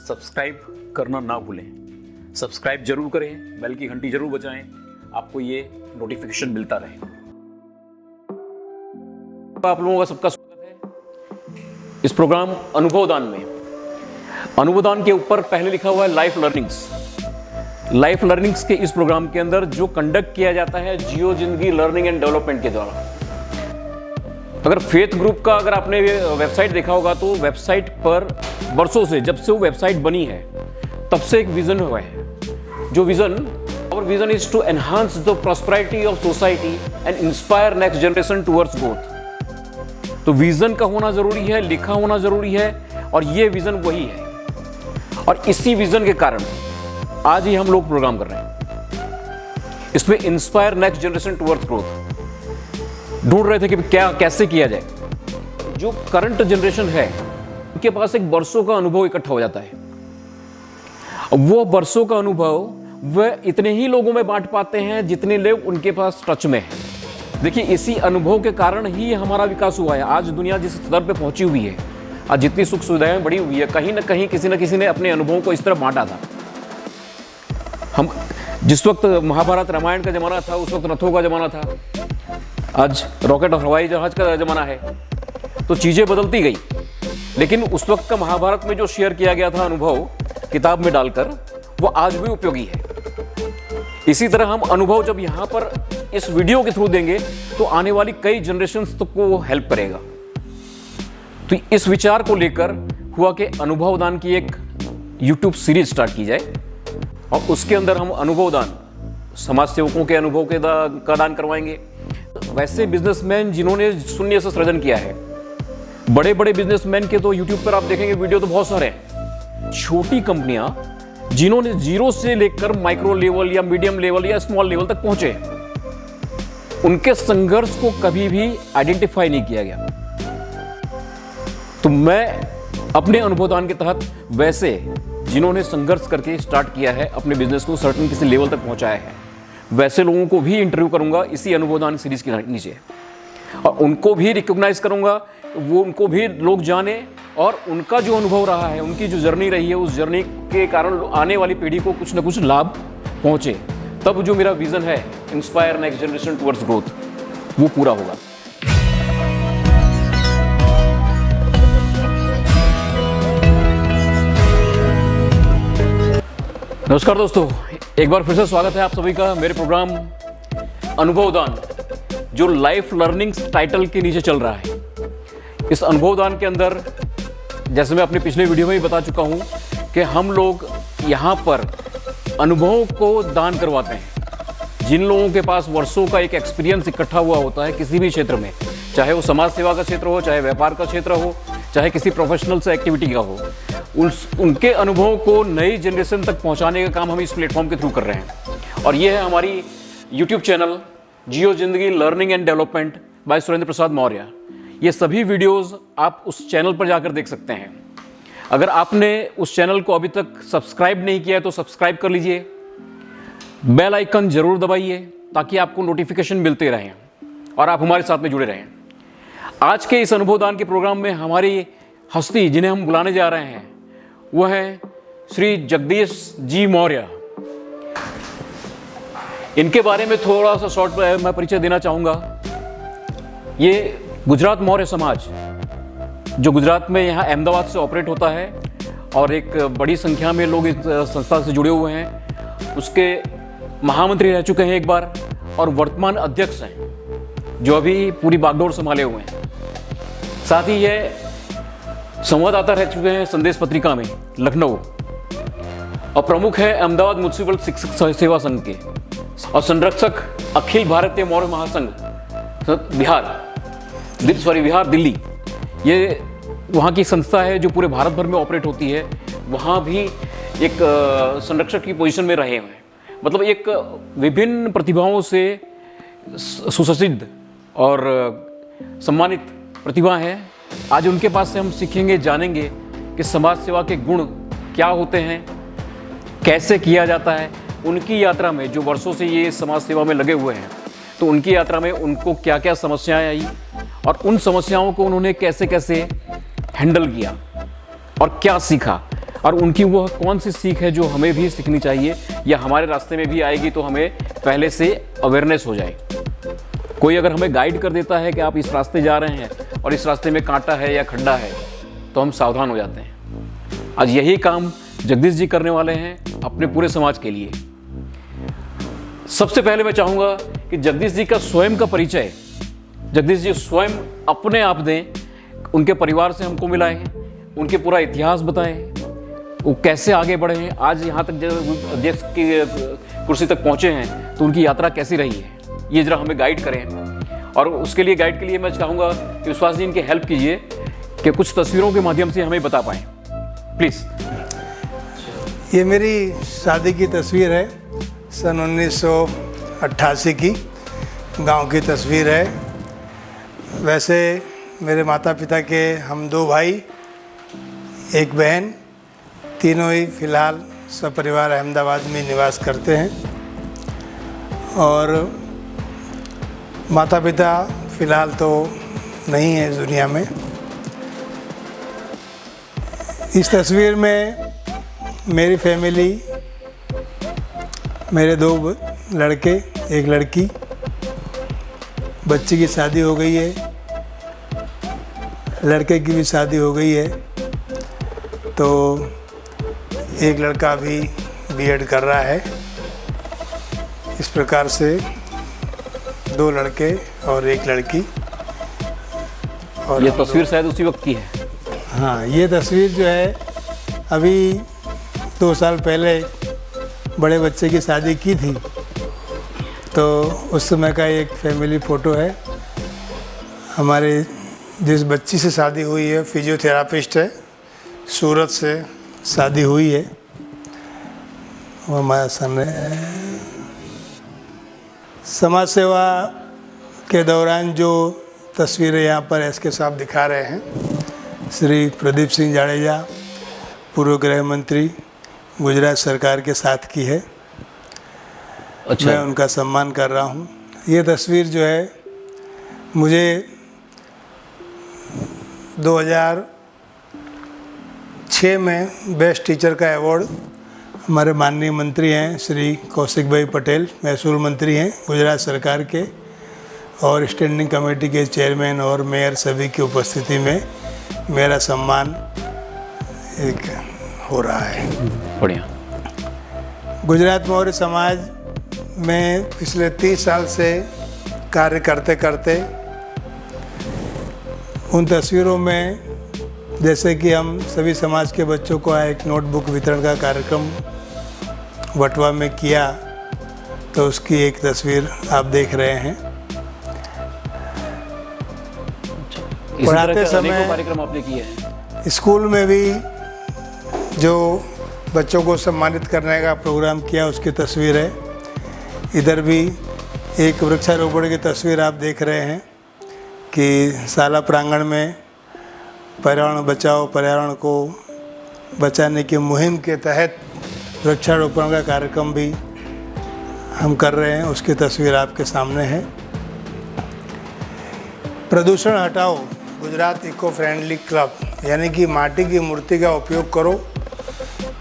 Subscribe करना ना भूलें। सब्सक्राइब जरूर करें, बेल की घंटी जरूर बजाएं, आपको ये नोटिफिकेशन मिलता रहे। आप लोगों का सबका स्वागत है इस प्रोग्राम अनुभवदान में। अनुभवदान के ऊपर पहले लिखा हुआ है लाइफ लर्निंग्स। लाइफ लर्निंग्स के इस प्रोग्राम के अंदर जो कंडक्ट किया जाता है जियो जिंदगी लर्निंग एंड डेवलपमेंट के द्वारा। अगर फेथ ग्रुप का अगर आपने वेबसाइट देखा होगा तो वेबसाइट पर वर्षों से, जब से वो वेबसाइट बनी है तब से एक विजन हुआ है। जो vision, our vision is to enhance the prosperity of society and inspire next generation towards growth. तो विजन का होना जरूरी है, लिखा होना जरूरी है, और ये विजन वही है। और इसी विजन के कारण आज ही हम लोग प्रोग्राम कर रहे हैं। इसमें inspire next generation towards growth ढूंढ रहे थे कि क्या कैसे किया जाए। जो करंट जनरेशन है उनके पास एक बरसों का अनुभव इकट्ठा हो जाता है। वो बरसों का अनुभव वह इतने ही लोगों में बांट पाते हैं जितने लोग उनके पास टच में है। देखिए, इसी अनुभव के कारण ही हमारा विकास हुआ है। आज दुनिया जिस स्तर पे पहुंची हुई है, आज जितनी सुख सुविधाएं बढ़ी हुई है, कहीं ना कहीं किसी न किसी ने अपने अनुभव को इस तरह बांटा था। हम जिस वक्त महाभारत रामायण का जमाना था, उस वक्त रथों का जमाना था। आज रॉकेट और हवाई जहाज का जमाना है, तो चीजें बदलती गई। लेकिन उस वक्त का महाभारत में जो शेयर किया गया था अनुभव किताब में डालकर, वो आज भी उपयोगी है। इसी तरह हम अनुभव जब यहां पर इस वीडियो के थ्रू देंगे तो आने वाली कई जनरेशंस तक को वो हेल्प करेगा। तो इस विचार को लेकर हुआ कि अनुभवदान की एक यूट्यूब सीरीज स्टार्ट की जाए, और उसके अंदर हम अनुभवदान समाज सेवकों के अनुभव का दान करवाएंगे। वैसे बिजनेसमैन जिन्होंने शून्य से सृजन किया है, बड़े बड़े बिजनेसमैन के तो यूट्यूब पर आप देखेंगे वीडियो तो बहुत सारे हैं। छोटी कंपनियां जिन्होंने जीरो से लेकर माइक्रो लेवल या मीडियम लेवल या स्मॉल लेवल तक पहुंचे, उनके संघर्ष को कभी भी आइडेंटिफाई नहीं किया गया। तो मैं अपने अनुभवदान के तहत वैसे जिन्होंने संघर्ष करके स्टार्ट किया है, अपने बिजनेस को सर्टेन किसी लेवल तक पहुंचाया है, वैसे लोगों को भी इंटरव्यू करूंगा इसी अनुभवदान सीरीज के नीचे, और उनको भी रिकॉग्नाइज करूंगा, वो उनको भी लोग जाने, और उनका जो अनुभव रहा है, उनकी जो जर्नी रही है, उस जर्नी के कारण आने वाली पीढ़ी को कुछ ना कुछ लाभ पहुंचे। तब जो मेरा विजन है inspire next generation towards growth, वो पूरा होगा। नमस्कार दोस्तों, एक बार फिर से स्वागत है आप सभी का मेरे प्रोग्राम अनुभवदान, जो लाइफ लर्निंग्स टाइटल के नीचे चल रहा है। इस अनुभवदान के अंदर, जैसे मैं अपने पिछले वीडियो में ही बता चुका हूं, कि हम लोग यहाँ पर अनुभवों को दान करवाते हैं। जिन लोगों के पास वर्षों का एक एक्सपीरियंस इकट्ठा हुआ होता है किसी भी क्षेत्र में, चाहे वो समाज सेवा का क्षेत्र हो, चाहे व्यापार का क्षेत्र हो, चाहे किसी प्रोफेशनल से एक्टिविटी का हो, उनके अनुभव को नई जनरेशन तक पहुंचाने का काम हम इस प्लेटफॉर्म के थ्रू कर रहे हैं। और ये है हमारी YouTube channel Jiyo Zindagi learning and development by Surendra Prasad Maurya. ये सभी वीडियोस आप उस चैनल पर जाकर देख सकते हैं। अगर आपने उस चैनल को अभी तक सब्सक्राइब नहीं किया है तो सब्सक्राइब कर लीजिए, बेल आइकन जरूर दबाइए ताकि आपको नोटिफिकेशन मिलते रहें और आप हमारे साथ में जुड़े रहें। आज के इस अनुभवदान के प्रोग्राम में हमारी हस्ती जिन्हें हम बुलाने जा रहे हैं वो है श्री जगदीश जी मौर्य। इनके बारे में थोड़ा सा शॉर्ट मैं परिचय देना चाहूँगा। ये गुजरात मौर्य समाज, जो गुजरात में यहाँ अहमदाबाद से ऑपरेट होता है, और एक बड़ी संख्या में लोग इस संस्था से जुड़े हुए हैं, उसके महामंत्री रह चुके हैं एक बार, और वर्तमान अध्यक्ष हैं जो अभी पूरी बागडोर संभाले हुए हैं। साथ ही ये संवाददाता रह चुके हैं संदेश पत्रिका में लखनऊ, और प्रमुख है अहमदाबाद म्युनिसिपल शिक्षक सेवा संघ के, और संरक्षक अखिल भारतीय मौर्य महासंघ बिहार दिल्ली। ये वहाँ की संस्था है जो पूरे भारत भर में ऑपरेट होती है। वहाँ भी एक संरक्षक की पोजीशन में रहे हुए हैं। मतलब एक विभिन्न प्रतिभाओं से सुसज्जित और सम्मानित प्रतिभा है। आज उनके पास से हम सीखेंगे, जानेंगे कि समाज सेवा के गुण क्या होते हैं, कैसे किया जाता है। उनकी यात्रा में, जो वर्षों से ये समाज सेवा में लगे हुए हैं, तो उनकी यात्रा में उनको क्या क्या समस्याएं आई, और उन समस्याओं को उन्होंने कैसे कैसे हैंडल किया और क्या सीखा, और उनकी वह कौन सी सीख है जो हमें भी सीखनी चाहिए या हमारे रास्ते में भी आएगी तो हमें पहले से अवेयरनेस हो जाए। कोई अगर हमें गाइड कर देता है कि आप इस रास्ते जा रहे हैं और इस रास्ते में कांटा है या खड्डा है, तो हम सावधान हो जाते हैं। आज यही काम जगदीश जी करने वाले हैं अपने पूरे समाज के लिए। सबसे पहले मैं चाहूँगा कि जगदीश जी का स्वयं का परिचय जगदीश जी स्वयं अपने आप दें, उनके परिवार से हमको मिलाएं, उनके पूरा इतिहास बताएं, वो कैसे आगे बढ़े हैं, आज यहाँ तक जब अध्यक्ष की कुर्सी तक पहुँचे हैं तो उनकी यात्रा कैसी रही है, ये जरा हमें गाइड करें। और उसके लिए गाइड के लिए मैं चाहूँगा कि विश्वास जी इनकी हेल्प कीजिए कि कुछ तस्वीरों के माध्यम से हमें बता पाएँ, प्लीज़। ये मेरी शादी की तस्वीर है, सन 1988 की गांव की तस्वीर है। वैसे मेरे माता पिता के हम 2 भाई, 1 बहन, तीनों ही फ़िलहाल सपरिवार अहमदाबाद में निवास करते हैं। और माता पिता फ़िलहाल तो नहीं है दुनिया में। इस तस्वीर में मेरी फैमिली, मेरे 2 लड़के, 1 लड़की, बच्ची की शादी हो गई है, लड़के की भी शादी हो गई है। तो एक लड़का अभी बीएड कर रहा है। इस प्रकार से 2 लड़के और 1 लड़की। और ये तस्वीर शायद उसी वक्त की है। हाँ, ये तस्वीर जो है अभी 2 साल पहले बड़े बच्चे की शादी की थी, तो उस समय का एक फैमिली फ़ोटो है। हमारे जिस बच्ची से शादी हुई है फिजियोथेरापिस्ट है, सूरत से शादी हुई है, वो हमारे सामने है। समाज सेवा के दौरान जो तस्वीरें यहाँ पर एसके साहब दिखा रहे हैं, श्री प्रदीप सिंह जाडेजा, पूर्व गृह मंत्री, गुजरात सरकार के साथ की है। अच्छा। मैं उनका सम्मान कर रहा हूँ। ये तस्वीर जो है मुझे 2006 में बेस्ट टीचर का अवार्ड हमारे माननीय मंत्री हैं श्री कौशिक भाई पटेल, महसूल मंत्री हैं गुजरात सरकार के, और स्टैंडिंग कमेटी के चेयरमैन और मेयर सभी की उपस्थिति में मेरा सम्मान एक हो रहा है। बढ़िया। गुजरात मौर्य समाज में पिछले 30 साल से कार्य करते करते उन तस्वीरों में, जैसे कि हम सभी समाज के बच्चों को एक नोटबुक वितरण का कार्यक्रम वटवा में किया, तो उसकी एक तस्वीर आप देख रहे हैं। पढ़ाते समय कार्यक्रम आपने किए हैं। स्कूल में भी जो बच्चों को सम्मानित करने का प्रोग्राम किया, उसकी तस्वीर है। इधर भी एक वृक्षारोपण की तस्वीर आप देख रहे हैं कि शाला प्रांगण में पर्यावरण बचाओ, पर्यावरण को बचाने की मुहिम के तहत वृक्षारोपण का कार्यक्रम भी हम कर रहे हैं, उसकी तस्वीर आपके सामने है। प्रदूषण हटाओ गुजरात इको फ्रेंडली क्लब, यानी कि माटी की मूर्ति का उपयोग करो,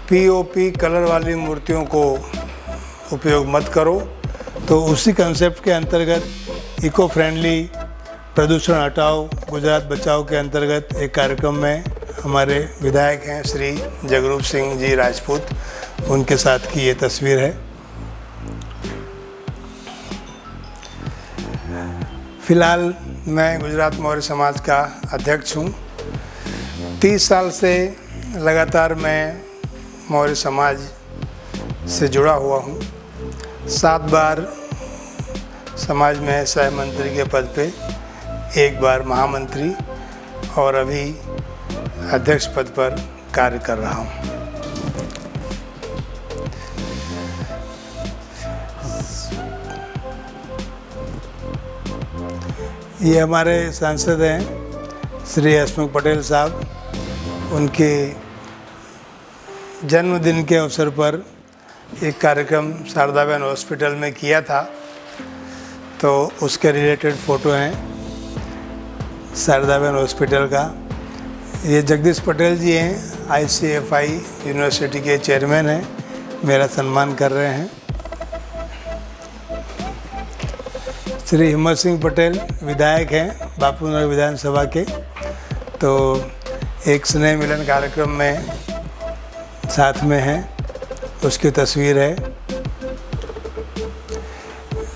पीओपी कलर वाली मूर्तियों को उपयोग मत करो। तो उसी कंसेप्ट के अंतर्गत इको फ्रेंडली प्रदूषण हटाओ गुजरात बचाओ के अंतर्गत एक कार्यक्रम में हमारे विधायक हैं श्री जगरूप सिंह जी राजपूत, उनके साथ की ये तस्वीर है। फिलहाल मैं गुजरात मौर्य समाज का अध्यक्ष हूँ। 30 साल से लगातार मैं मौर्य समाज से जुड़ा हुआ हूँ। 7 बार समाज में सह मंत्री के पद पे, 1 बार महामंत्री और अभी अध्यक्ष पद पर कार्य कर रहा हूँ। ये हमारे सांसद हैं श्री हसमुख पटेल साहब। उनके जन्मदिन के अवसर पर एक कार्यक्रम शारदाबेन हॉस्पिटल में किया था, तो उसके रिलेटेड फ़ोटो हैं शारदाबेन हॉस्पिटल का। ये जगदीश पटेल जी हैं, ICFI यूनिवर्सिटी के चेयरमैन हैं, मेरा सम्मान कर रहे हैं। श्री हिम्मत सिंह पटेल विधायक हैं बापू नगर विधानसभा के, तो एक स्नेह मिलन कार्यक्रम में साथ में हैं, उसकी तस्वीर है।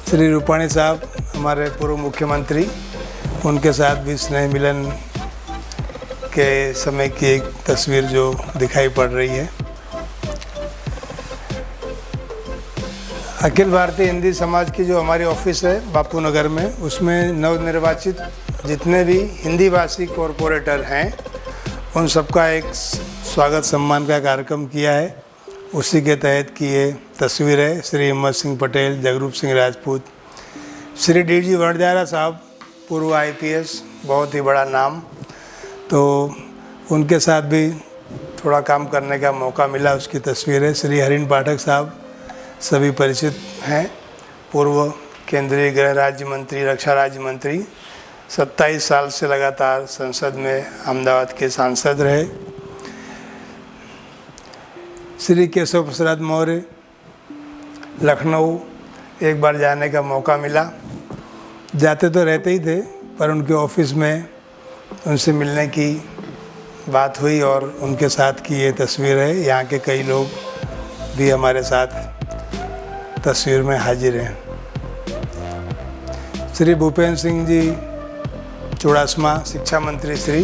श्री रूपाणी साहब हमारे पूर्व मुख्यमंत्री, उनके साथ भी स्नेह मिलन के समय की एक तस्वीर जो दिखाई पड़ रही है। अखिल भारतीय हिंदी समाज की जो हमारी ऑफिस है बापू नगर में, उसमें नवनिर्वाचित जितने भी हिंदी भाषी कॉरपोरेटर हैं उन सबका एक स्वागत सम्मान का कार्यक्रम किया है। उसी के तहत की ये तस्वीर है। श्री हिम्मत सिंह पटेल, जगरूप सिंह राजपूत, श्री DG वरदियारा साहब पूर्व IPS, बहुत ही बड़ा नाम, तो उनके साथ भी थोड़ा काम करने का मौका मिला, उसकी तस्वीर है। श्री हरिन पाठक साहब सभी परिचित हैं, पूर्व केंद्रीय गृह राज्य मंत्री, रक्षा राज्य मंत्री, 27 साल से लगातार संसद में अहमदाबाद के सांसद रहे। श्री केशव प्रसाद मौर्य, लखनऊ एक बार जाने का मौका मिला, जाते तो रहते ही थे पर उनके ऑफिस में उनसे मिलने की बात हुई और उनके साथ की ये तस्वीर है। यहाँ के कई लोग भी हमारे साथ तस्वीर में हाजिर हैं। श्री भूपेंद्र सिंह जी चुड़ासमा, शिक्षा मंत्री श्री,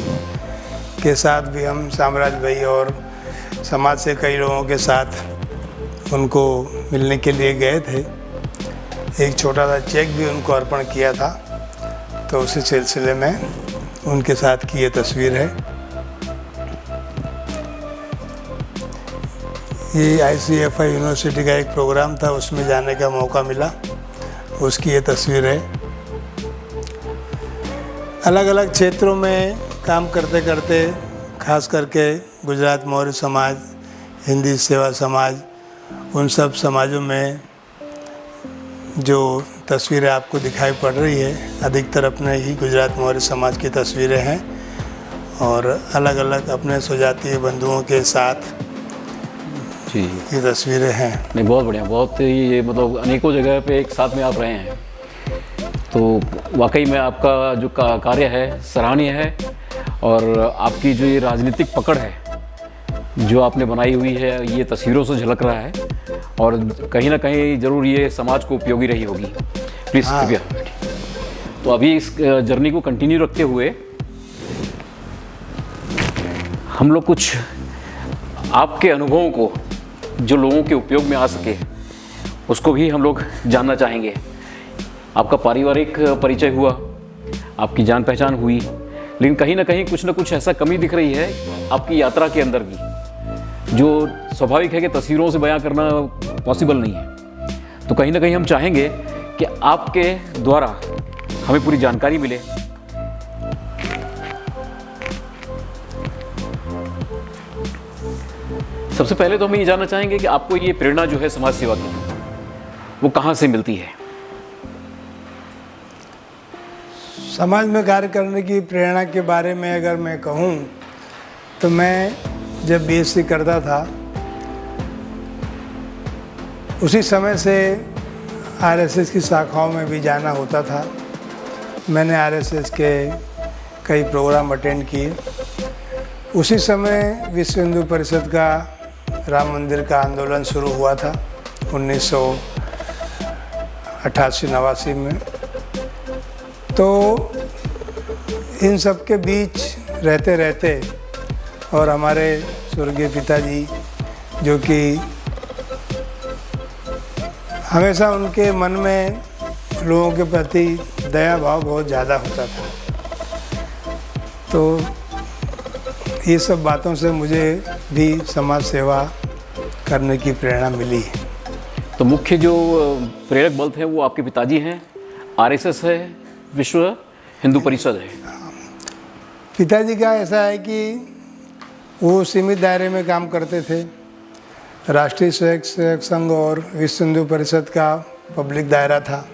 के साथ भी हम साम्राज भाई और समाज से कई लोगों के साथ उनको मिलने के लिए गए थे। एक छोटा सा चेक भी उनको अर्पण किया था, तो उसी सिलसिले में उनके साथ की ये तस्वीर है। ये ICFI यूनिवर्सिटी का एक प्रोग्राम था, उसमें जाने का मौका मिला, उसकी ये तस्वीर है। अलग अलग क्षेत्रों में काम करते करते, खास करके गुजरात मौर्य समाज, हिंदी सेवा समाज, उन सब समाजों में जो तस्वीरें आपको दिखाई पड़ रही है, अधिकतर अपने ही गुजरात मौर्य समाज की तस्वीरें हैं और अलग अलग अपने स्वजातीय बंधुओं के साथ जी ये तस्वीरें हैं। नहीं, बहुत बढ़िया, बहुत ही मतलब अनेकों जगह पे एक साथ में आप रहे हैं, तो वाकई में आपका जो कार्य है सराहनीय है और आपकी जो ये राजनीतिक पकड़ है जो आपने बनाई हुई है, ये तस्वीरों से झलक रहा है और कहीं ना कहीं ज़रूर ये समाज को उपयोगी रही होगी। प्लीज़ कृपया। तो अभी इस जर्नी को कंटिन्यू रखते हुए हम लोग कुछ आपके अनुभवों को जो लोगों के उपयोग में आ सके उसको भी हम लोग जानना चाहेंगे। आपका पारिवारिक परिचय हुआ, आपकी जान पहचान हुई, लेकिन कहीं ना कहीं कुछ ना कुछ ऐसा कमी दिख रही है आपकी यात्रा के अंदर भी, जो स्वाभाविक है कि तस्वीरों से बयां करना पॉसिबल नहीं है। तो कहीं ना कहीं हम चाहेंगे कि आपके द्वारा हमें पूरी जानकारी मिले। सबसे पहले तो हम ये जानना चाहेंगे कि आपको ये प्रेरणा जो है समाज सेवा की, वो कहाँ से मिलती है? समाज में कार्य करने की प्रेरणा के बारे में अगर मैं कहूँ तो मैं जब BSc करता था उसी समय से RSS की शाखाओं में भी जाना होता था। मैंने RSS के कई प्रोग्राम अटेंड किए। उसी समय विश्व हिंदू परिषद का राम मंदिर का आंदोलन शुरू हुआ था 1988-89 में। तो इन सब के बीच रहते रहते और हमारे स्वर्गीय पिताजी, जो कि हमेशा उनके मन में लोगों के प्रति दया भाव बहुत ज़्यादा होता था, तो ये सब बातों से मुझे भी समाज सेवा करने की प्रेरणा मिली। तो मुख्य जो प्रेरक बल थे वो आपके पिताजी हैं, RSS है, विश्व हिंदू परिषद है। पिताजी का ऐसा है कि वो सीमित दायरे में काम करते थे। राष्ट्रीय स्वयं सेवक संघ और विश्व हिंदू परिषद का पब्लिक दायरा था,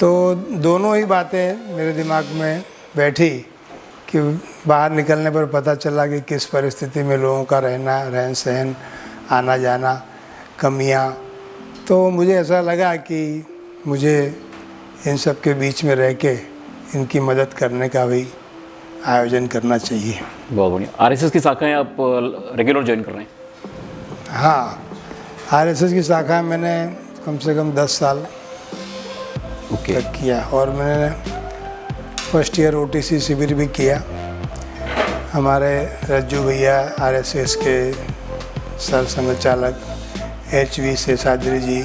तो दोनों ही बातें मेरे दिमाग में बैठी कि बाहर निकलने पर पता चला कि किस परिस्थिति में लोगों का रहना, रहन सहन, आना जाना, कमियां। तो मुझे ऐसा लगा कि मुझे इन सब के बीच में रह के इनकी मदद करने का भी आयोजन करना चाहिए। बहुत बढ़िया। आरएसएस की शाखाएं आप रेगुलर ज्वाइन कर रहे हैं? हाँ, आरएसएस की शाखा मैंने कम से कम 10 साल ओके। तक किया और मैंने फर्स्ट ईयर ओटीसी शिविर भी किया। हमारे रज्जू भैया आरएसएस के सर संघचालक HV शेषाद्री जी,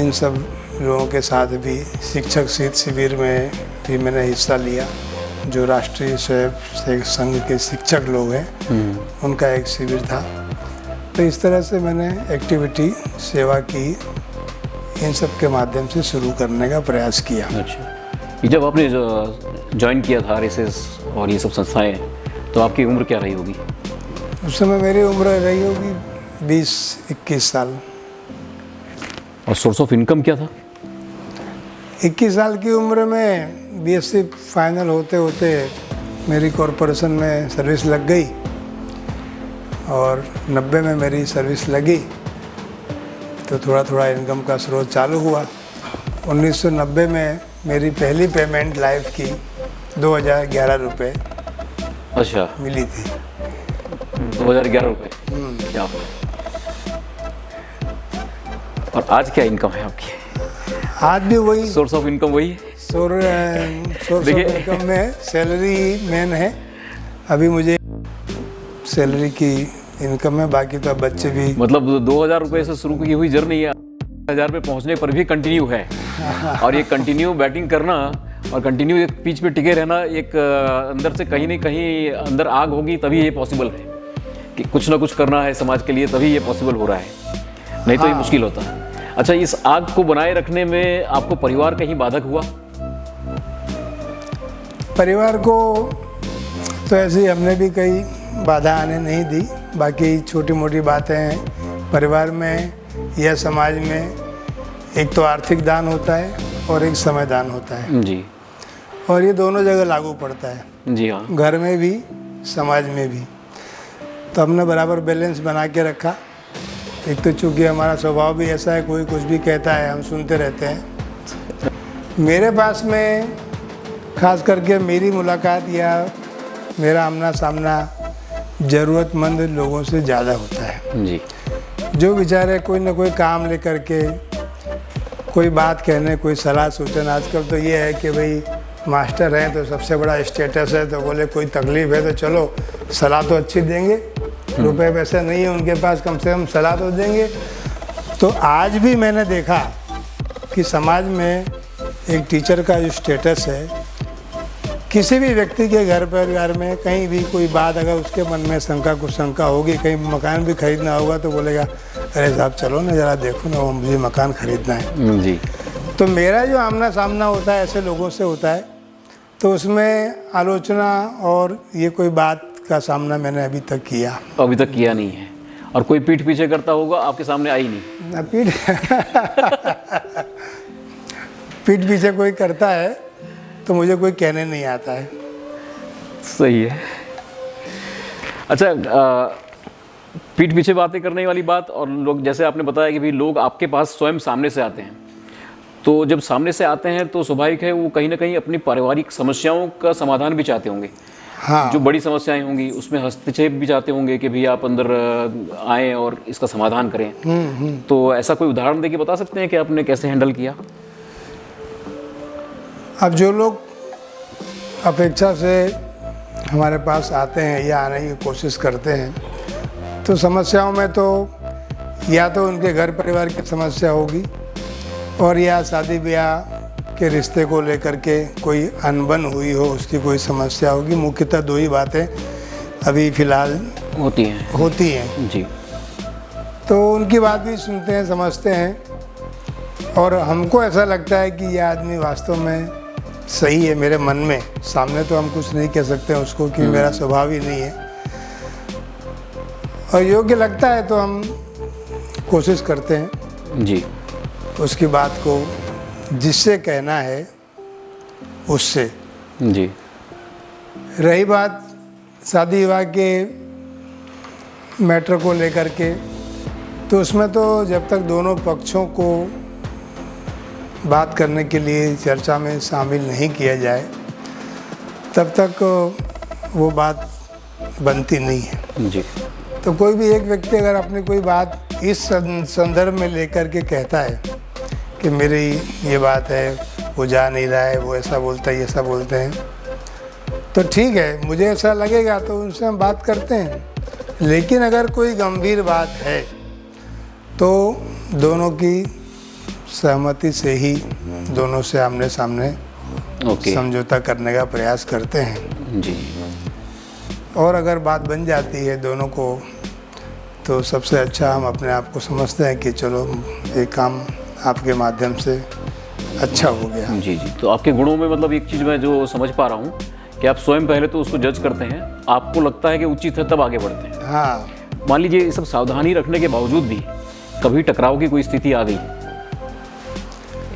इन सब लोगों के साथ भी शिक्षक शीत शिविर में भी मैंने हिस्सा लिया। जो राष्ट्रीय स्वयंसेवक संघ के शिक्षक लोग हैं उनका एक शिविर था। तो इस तरह से मैंने एक्टिविटी सेवा की इन सब के माध्यम से शुरू करने का प्रयास किया। अच्छा, ये जब आपने ज्वाइन किया था आरएसएस और ये सब संस्थाएं, तो आपकी उम्र क्या रही होगी? उस समय मेरी उम्र रही होगी 20-21 साल। और सोर्स ऑफ इनकम क्या था? 21 साल की उम्र में BSc फाइनल होते होते मेरी कॉरपोरेशन में सर्विस लग गई और 90 में मेरी सर्विस लगी, तो थोड़ा थोड़ा इनकम का स्रोत चालू हुआ। 1990 में मेरी पहली पेमेंट लाइफ की 2011 रुपये अच्छा, मिली थी। 2011 रुपये, क्या बात है। और आज क्या इनकम है आपकी? आज भी वही सोर्स ऑफ इनकम वही है? सोर्स ऑफ इनकम में सैलरी मेन है। अभी मुझे सैलरी की इनकम है, बाकी तो बच्चे भी। मतलब 2000 रुपये से शुरू की हुई जर्नी है 1000 पे पहुंचने पर भी कंटिन्यू है। और ये कंटिन्यू बैटिंग करना और कंटिन्यू एक पिच पे टिके रहना, एक अंदर से कहीं न कहीं अंदर आग होगी तभी ये पॉसिबल है कि कुछ ना कुछ करना है समाज के लिए, तभी ये पॉसिबल हो रहा है, नहीं तो ये मुश्किल होता है। अच्छा, इस आग को बनाए रखने में आपको परिवार कहीं बाधक हुआ? परिवार को तो ऐसे ही हमने भी कई बाधा आने नहीं दी। बाकी छोटी मोटी बातें हैं परिवार में या समाज में। एक तो आर्थिक दान होता है और एक समय दान होता है जी, और ये दोनों जगह लागू पड़ता है। जी हाँ, घर में भी समाज में भी। तो हमने बराबर बैलेंस बना के रखा। एक तो चूँकि हमारा स्वभाव भी ऐसा है, कोई कुछ भी कहता है हम सुनते रहते हैं। मेरे पास में खास करके मेरी मुलाकात या मेरा आमना सामना ज़रूरतमंद लोगों से ज़्यादा होता है, जी, जो बेचारे कोई ना कोई काम लेकर के कोई बात कहने, कोई सलाह सूचन। आजकल तो ये है कि भाई मास्टर हैं तो सबसे बड़ा स्टेटस है, तो बोले कोई तकलीफ़ है तो चलो सलाह तो अच्छी देंगे, रुपए पैसे नहीं है उनके पास, कम से कम सलाह तो देंगे। तो आज भी मैंने देखा कि समाज में एक टीचर का जो स्टेटस है, किसी भी व्यक्ति के घर परिवार में कहीं भी कोई बात अगर उसके मन में कुछ शंका होगी, कहीं मकान भी खरीदना होगा तो बोलेगा अरे साहब चलो ना ज़रा देखो ना, वो मुझे मकान खरीदना है। जी। तो मेरा जो आमना सामना होता है ऐसे लोगों से होता है, तो उसमें आलोचना और ये कोई बात का सामना मैंने अभी तक किया? अभी तक किया नहीं है। और कोई पीठ पीछे करता होगा, आपके सामने आई नहीं? ना पीठ पीछे कोई करता है तो मुझे कोई कहने नहीं आता है। सही है। अच्छा, पीठ पीछे बातें करने वाली बात, और लोग जैसे आपने बताया कि भी लोग आपके पास स्वयं सामने से आते हैं, तो जब सामने से आते हैं तो स्वाभाविक है वो कहीं ना कहीं अपनी पारिवारिक समस्याओं का समाधान भी चाहते होंगे। हाँ, जो बड़ी समस्याएं होंगी उसमें हस्तक्षेप भी चाहते होंगे कि भी आप अंदर आएँ और इसका समाधान करें। तो ऐसा कोई उदाहरण देके बता सकते हैं कि आपने कैसे हैंडल किया? अब जो लोग अपेक्षा से हमारे पास आते हैं या आने की कोशिश करते हैं, तो समस्याओं में तो या तो उनके घर परिवार की समस्या होगी और या शादी ब्याह के रिश्ते को लेकर के कोई अनबन हुई हो, उसकी कोई समस्या होगी। मुख्यतः दो ही बातें अभी फ़िलहाल होती हैं। जी। तो उनकी बात भी सुनते हैं, समझते हैं, और हमको ऐसा लगता है कि यह आदमी वास्तव में सही है मेरे मन में। सामने तो हम कुछ नहीं कह सकते हैं उसको कि मेरा स्वभाव ही नहीं है, और योग्य लगता है तो हम कोशिश करते हैं जी, उसकी बात को जिससे कहना है उससे। जी। रही बात शादी विवाह के मैटर को लेकर के, तो उसमें तो जब तक दोनों पक्षों को बात करने के लिए चर्चा में शामिल नहीं किया जाए तब तक वो बात बनती नहीं है। जी। तो कोई भी एक व्यक्ति अगर अपनी कोई बात इस संदर्भ में लेकर के कहता है कि मेरी ये बात है, वो जा नहीं रहा है, वो ऐसा बोलता है, ऐसा बोलते हैं, तो ठीक है, मुझे ऐसा लगेगा तो उनसे हम बात करते हैं। लेकिन अगर कोई गंभीर बात है तो दोनों की सहमति से ही दोनों से आमने सामने समझौता करने का प्रयास करते हैं। जी। और अगर बात बन जाती है दोनों को, तो सबसे अच्छा हम अपने आप को समझते हैं कि चलो ये काम आपके माध्यम से अच्छा हो गया। जी जी। तो आपके गुणों में मतलब एक चीज़ मैं जो समझ पा रहा हूँ कि आप स्वयं पहले तो उसको जज करते हैं, आपको लगता है कि उचित है तब आगे बढ़ते हैं। हाँ। मान लीजिए ये सब सावधानी रखने के बावजूद भी कभी टकराव की कोई स्थिति आ गई,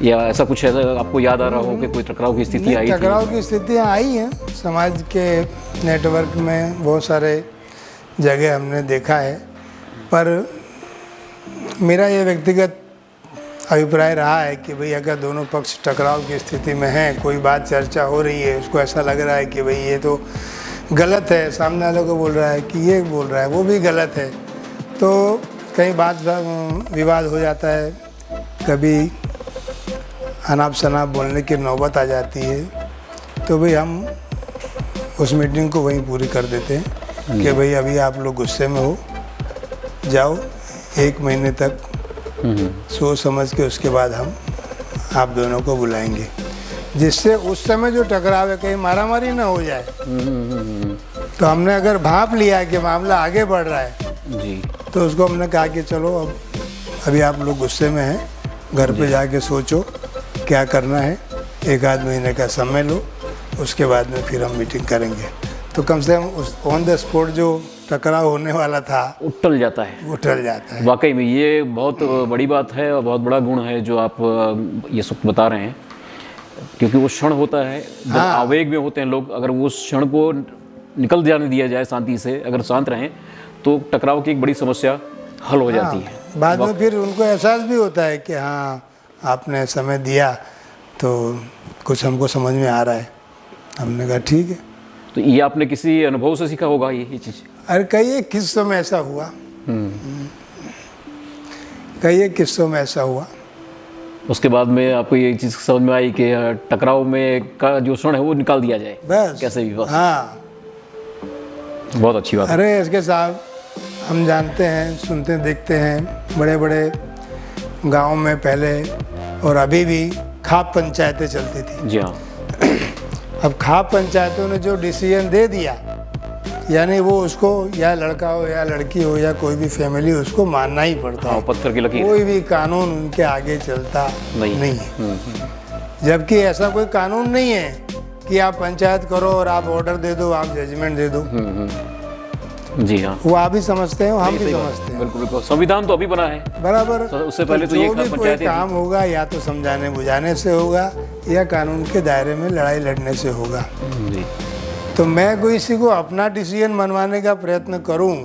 या ऐसा कुछ ऐसा आपको याद आ रहा हो कि कोई टकराव की स्थिति आई थी? टकराव की स्थितियाँ आई हैं समाज के नेटवर्क में, बहुत सारे जगह हमने देखा है, पर मेरा ये व्यक्तिगत अभिप्राय रहा है कि भाई अगर दोनों पक्ष टकराव की स्थिति में हैं, कोई बात चर्चा हो रही है, उसको ऐसा लग रहा है कि भाई ये तो गलत है, सामने वाले को बोल रहा है कि ये बोल रहा है वो भी गलत है, तो कई बात विवाद हो जाता है, कभी अनाप शनाप बोलने की नौबत आ जाती है, तो भाई हम उस मीटिंग को वहीं पूरी कर देते हैं कि भाई अभी आप लोग गुस्से में हो, जाओ 1 महीने तक सोच समझ के उसके बाद हम आप दोनों को बुलाएंगे, जिससे उस समय जो टकराव है कहीं मारामारी ना हो जाए। तो हमने अगर भांप लिया कि मामला आगे बढ़ रहा है जी, तो उसको हमने कहा कि चलो अब अभी आप लोग गुस्से में हैं, घर पे जाके सोचो क्या करना है, 1 आध महीने का समय लो, उसके बाद में फिर हम मीटिंग करेंगे। तो कम से कम उस ऑन द स्पॉट जो टकराव होने वाला था वो टल जाता है। वो टल जाता है। वाकई में ये बहुत बड़ी बात है और बहुत बड़ा गुण है जो आप ये सब बता रहे हैं, क्योंकि वो क्षण होता है जब आवेग में होते हैं लोग, अगर वो क्षण को निकल जाने दिया जाए शांति से, अगर शांत रहें तो टकराव की एक बड़ी समस्या हल हो जाती है। बाद में फिर उनको एहसास भी होता है कि हाँ आपने समय दिया तो कुछ हमको समझ में आ रहा है। हमने कहा ठीक है। तो ये आपने किसी अनुभव से सीखा होगा ये चीज़? अरे कई एक किस्सों में ऐसा हुआ, कई एक किस्सों में ऐसा हुआ। उसके बाद में आपको ये चीज़ समझ में आई कि टकराव में का जो क्षण है वो निकाल दिया जाए बस कैसे भी, बस। हाँ, बहुत अच्छी बात है। अरे इसके साथ हम जानते हैं, सुनते देखते हैं, बड़े बड़े गाँव में पहले और अभी भी खाप पंचायतें चलती थी। जी हाँ। अब खाप पंचायतों ने जो डिसीजन दे दिया, यानी वो उसको या लड़का हो या लड़की हो या कोई भी फैमिली, उसको मानना ही पड़ता है। पत्थर की लकीर, कोई भी कानून उनके आगे चलता नहीं है। जबकि ऐसा कोई कानून नहीं है कि आप पंचायत करो और आप ऑर्डर दे दो, आप जजमेंट दे दो। जी हाँ, वो आप भी समझते हैं, हम भी समझते हैं। बिल्कुल बिल्कुल। संविधान तो अभी बना है बराबर। उससे पहले तो ये जो भी कोई काम होगा या तो समझाने बुझाने से होगा या कानून के दायरे में लड़ाई लड़ने से होगा। जी। तो मैं किसी को अपना डिसीजन मनवाने का प्रयत्न करूं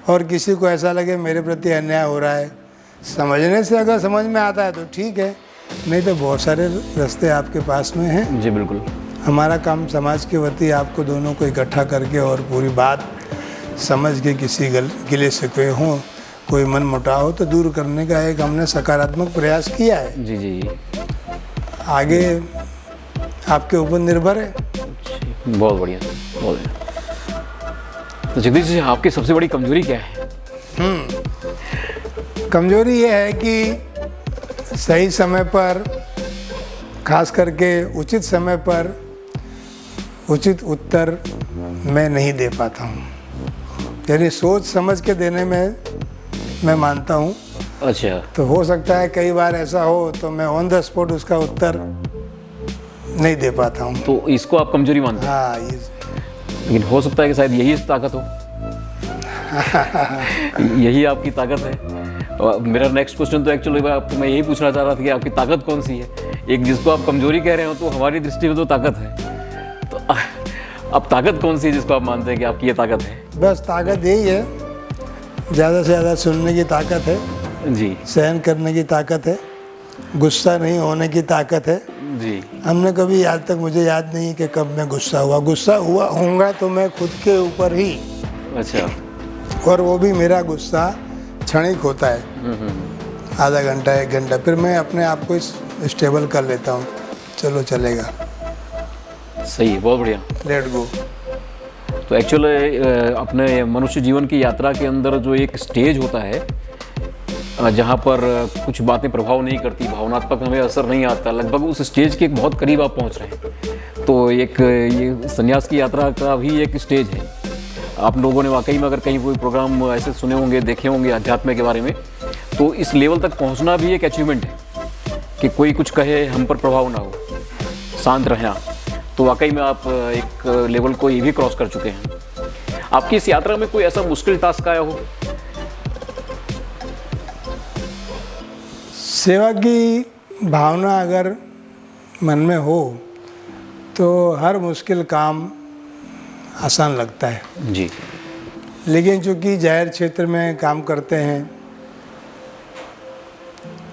और किसी को ऐसा लगे मेरे प्रति अन्याय हो रहा है, समझने से अगर समझ में आता है तो ठीक है, नहीं तो बहुत सारे रास्ते आपके पास में हैं। जी बिल्कुल। हमारा काम समाज के वती आपको दोनों को इकट्ठा करके और पूरी बात समझ के किसी गिले शिकवे हों, कोई मन मुटाव हो तो दूर करने का एक हमने सकारात्मक प्रयास किया है। जी जी जी। आगे आपके ऊपर निर्भर है। बहुत बढ़िया, बहुत बढ़िया। तो जगदीश जी, आपकी सबसे बड़ी कमजोरी क्या है? कमजोरी ये है कि सही समय पर, खास करके उचित समय पर उचित उत्तर मैं नहीं दे पाता हूँ। यानी सोच समझ के देने में मैं मानता हूँ। अच्छा। तो हो सकता है कई बार ऐसा हो तो मैं ऑन द स्पॉट उसका उत्तर नहीं दे पाता हूँ। तो इसको आप कमजोरी मानते हैं? हाँ, ये लेकिन हो सकता है कि शायद यही ताकत हो। यही आपकी ताकत है। और मेरा नेक्स्ट क्वेश्चन तो एक्चुअली आपको मैं यही पूछना चाह रहा था कि आपकी ताकत कौन सी है। एक जिसको आप कमजोरी कह रहे हो तो हमारी दृष्टि में तो ताकत है। तो अब ताकत कौन सी है जिसको आप मानते हैं कि आपकी ये ताकत है? बस ताकत यही है, ज़्यादा से ज़्यादा सुनने की ताकत है, जी सहन करने की ताकत है, गुस्सा नहीं होने की ताकत है। जी। हमने कभी आज तक, मुझे याद नहीं कि कब मैं गुस्सा हुआ होऊंगा तो मैं खुद के ऊपर ही, अच्छा। और वो भी मेरा गुस्सा क्षणिक होता है, आधा घंटा 1 घंटा, फिर मैं अपने आप को स्टेबल कर लेता हूँ, चलो चलेगा, सही है, बहुत बढ़िया। Let go. तो एक्चुअली अपने मनुष्य जीवन की यात्रा के अंदर जो एक स्टेज होता है जहाँ पर कुछ बातें प्रभाव नहीं करती, भावनात्मक हमें असर नहीं आता, लगभग उस स्टेज के बहुत करीब आप पहुँच रहे हैं। तो एक ये संन्यास की यात्रा का भी एक स्टेज है। आप लोगों ने वाकई में अगर कहीं कोई प्रोग्राम ऐसे सुने होंगे, देखे होंगे अध्यात्म के बारे में, तो इस लेवल तक पहुँचना भी एक अचीवमेंट है कि कोई कुछ कहे हम पर प्रभाव ना हो, शांत रहें। तो वाकई में आप एक लेवल को ये भी क्रॉस कर चुके हैं। आपकी इस यात्रा में कोई ऐसा मुश्किल टास्क आया हो? सेवा की भावना अगर मन में हो तो हर मुश्किल काम आसान लगता है। जी। लेकिन चूँकि जाहिर क्षेत्र में काम करते हैं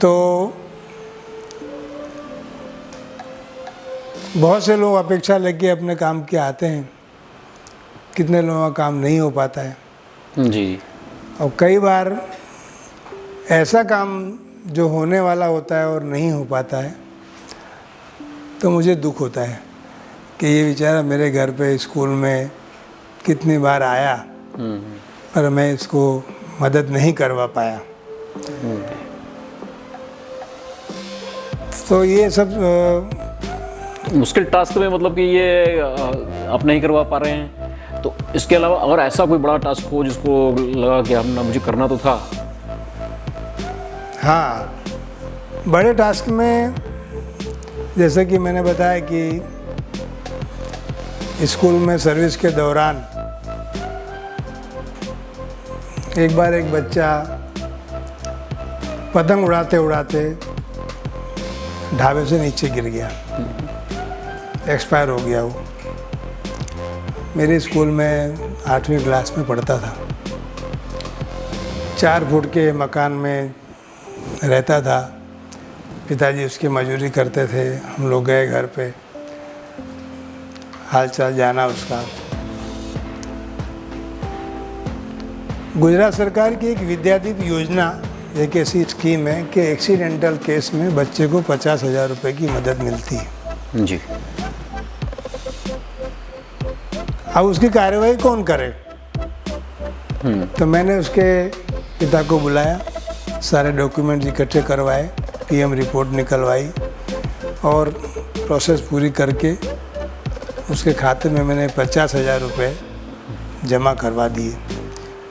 तो बहुत से लोग अपेक्षा लेके अपने काम के आते हैं, कितने लोगों का काम नहीं हो पाता है। जी। और कई बार ऐसा काम जो होने वाला होता है और नहीं हो पाता है, तो मुझे दुख होता है कि ये बेचारा मेरे घर पे स्कूल में कितनी बार आया पर मैं इसको मदद नहीं करवा पाया। तो ये सब मुश्किल टास्क में मतलब कि ये आप नहीं करवा पा रहे हैं, तो इसके अलावा और ऐसा कोई बड़ा टास्क हो जिसको लगा कि हम मुझे करना तो था? हाँ, बड़े टास्क में जैसे कि मैंने बताया कि स्कूल में सर्विस के दौरान एक बार एक बच्चा पतंग उड़ाते उड़ाते ढाबे से नीचे गिर गया, एक्सपायर हो गया। वो मेरे स्कूल में 8वीं क्लास में पढ़ता था, 4 फुट के मकान में रहता था। पिताजी उसकी मजदूरी करते थे। हम लोग गए घर पे, हाल चाल जाना उसका। गुजरात सरकार की एक विद्यादीप योजना, एक ऐसी स्कीम है कि एक्सीडेंटल केस में बच्चे को 50,000 रुपये की मदद मिलती है। जी। अब उसकी कार्रवाई कौन करे? तो मैंने उसके पिता को बुलाया, सारे डॉक्यूमेंट्स इकट्ठे करवाए, पीएम रिपोर्ट निकलवाई और प्रोसेस पूरी करके उसके खाते में मैंने 50,000 रुपये जमा करवा दिए,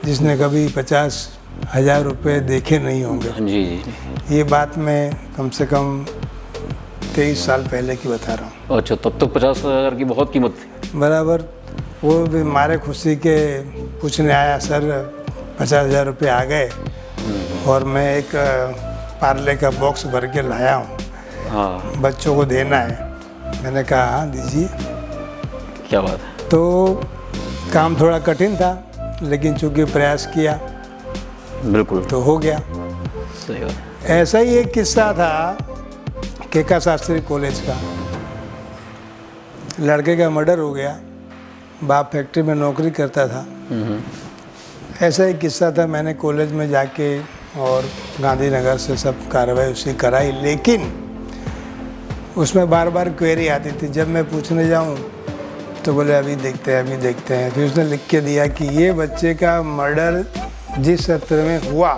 जिसने कभी 50,000 रुपये देखे नहीं होंगे। जी जी। ये बात मैं कम से कम 23 साल पहले की बता रहा हूँ। अच्छा, तब तक 50,000 की बहुत कीमत थी। बराबर। वो भी मारे खुशी के पूछने आया, सर 50,000 रुपये आ गए और मैं एक पार्ले का बॉक्स भर के लाया हूँ, हाँ, बच्चों को देना है। मैंने कहा हाँ दीजिए। क्या बात है। तो काम थोड़ा कठिन था, लेकिन चूँकि प्रयास किया बिल्कुल, तो हो गया। सही बात है। ऐसा ही एक किस्सा था केका शास्त्री कॉलेज का। लड़के का मर्डर हो गया, बाप फैक्ट्री में नौकरी करता था। ऐसा ही किस्सा था। मैंने कॉलेज में जाके और गांधीनगर से सब कार्रवाई उसी कराई, लेकिन उसमें बार बार क्वेरी आती थी। जब मैं पूछने जाऊं तो बोले अभी देखते हैं, अभी देखते हैं। फिर उसने लिख के दिया कि ये बच्चे का मर्डर जिस सत्र में हुआ